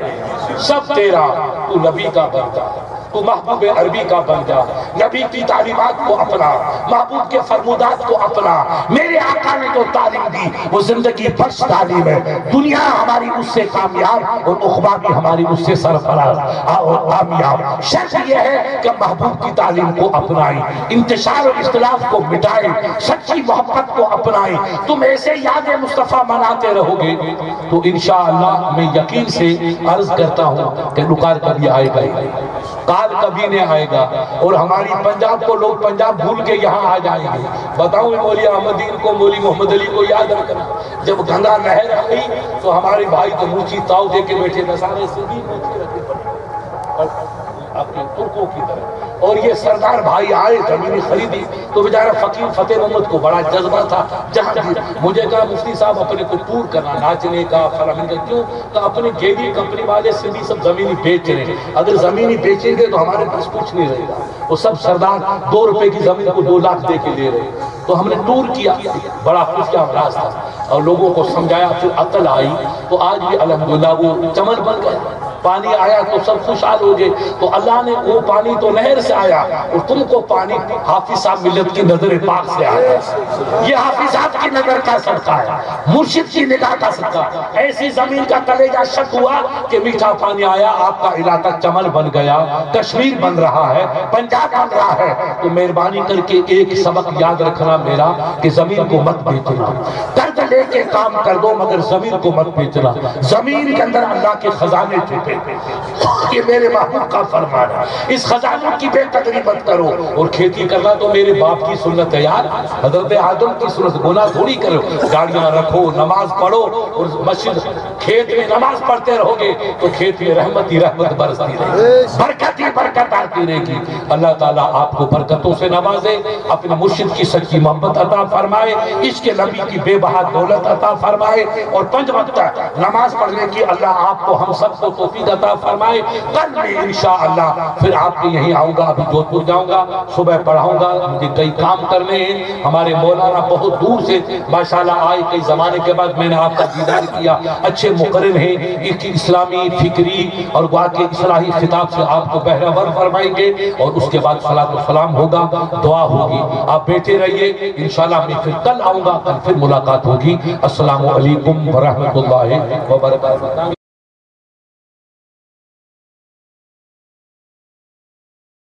سب تیرا، تو نبی کا بنتا، تو محبوب عربی کا بن جا، نبی کی تعلیمات کو اپنا، محبوب کے فرمودات کو اپنا۔ میرے آقا نے جو تعلیم دی وہ زندگی بخش تعلیم ہے، دنیا ہماری اس سے کامیاب اور عقبہ بھی ہماری اس سے سرفراز اور کامیاب۔ شرط یہ ہے کہ محبوب کی تعلیم کو اپنائیں، انتشار و اختلاف کو مٹائیں، سچی محبت کو اپنائیں۔ تم ایسے یاد مصطفیٰ مناتے رہو گے تو انشاءاللہ میں یقین سے عرض کرتا ہوں کہ نکال کبھی آئے گا ہی، کال کبھی نہیں آئے گا، اور ہماری پنجاب کو لوگ پنجاب بھول کے یہاں آ جائیں گے۔ بتاؤں مولی احمدین کو، مولی محمد علی کو یاد رکھنا، جب گنگا نہر آئی تو ہمارے بھائی تو موچی تاؤ دے کے بیٹھے، نصارے سے بھی موچی رکھے پڑے اپنے ترکوں کی طرح، اور یہ سردار بھائی آئے زمینی خریدی تو بیچارہ فقیر فتح محمد کو بڑا جذبہ تھا، جہاں مجھے کہا مفتی صاحب اپنے کو ٹور کرنا، ناچنے کا فلاں کا، کیوں تو اپنی گیلی کمپنی والے سے بھی سب زمینی بیچ رہے ہیں، اگر زمینی بیچیں گے تو ہمارے پاس کچھ نہیں رہے گا، وہ سب سردار 2 روپے کی زمین کو 2 لاکھ دے کے لے رہے، تو ہم نے ٹور کیا، بڑا خوش کا انداز تھا اور لوگوں کو سمجھایا، پھر عقل آئی تو آج بھی الحمدللہ وہ چمن بن گیا۔ پانی آیا تو سب خوشحال ہو گئے. تو اللہ نے وہ پانی تو نہر سے آیا اور تم کو پانی حافظ صاحب ملت کی نظر پاک سے آیا. یہ حافظ صاحب کی نظر کا صدقہ ہے, مرشد کی نگاہ کا صدقہ. ایسی زمین کا کلیجہ شک ہوا کہ میٹھا پانی آیا, آپ کا علاقہ چمن بن گیا, کشمیر بن رہا ہے, پنجاب بن رہا ہے. تو مہربانی کر کے ایک سبق یاد رکھنا میرا کہ زمین کو مت بیچنا, قرض لے کے کام کر دو مگر زمین کو مت بیچنا. زمین کے اندر اللہ کے خزانے چھپے, یہ میرے محبوب کا فرمان ہے. اس خزانوں کی بے قدری مت کرو. اور کھیتی کرنا تو میرے باپ کی سنت ہے یار, حضرت آدم کی سنت. گناہ تھوڑی کرو, گاڑیاں رکھو, نماز پڑھو اور مسجد کھیت میں نماز پڑھتے رہو گے تو کھیت میں رحمت ہی رحمت برستی رہے گی, برکت ہی برکت آتی رہے گی. اللہ تعالیٰ آپ کو برکتوں سے نوازے, اپنے مرشد کی سچی محبت عطا فرمائے, عشق نبی کی بے بہا دولت عطا فرمائے, اور 5 وقت نماز پڑھنے کی اللہ آپ کو ہم سب کو توفیق عطا فرمائے. کل میں انشاءاللہ پھر آپ کے یہیں آؤں گا, ابھی جودھ پور جاؤں گا, صبح پڑھاؤں گا, مجھے کئی کام کرنے ہیں. ہمارے مولانا بہت دور سے ماشاءاللہ آئے, کئی زمانے کے بعد میں نے آپ کا دیدار کیا. اچھے مقرر ہیں, ایک اسلامی فکری اور واقعی اصلاحی خطاب سے آپ کو بہرہ ور فرمائیں گے, اور اس کے بعد صلاۃ و سلام ہوگا, دعا ہوگی. آپ بیٹھے رہیے, انشاءاللہ میں پھر کل آؤں گا, کل پھر ملاقات ہوگی. السلام علیکم ورحمۃ اللہ وبرکاتہ.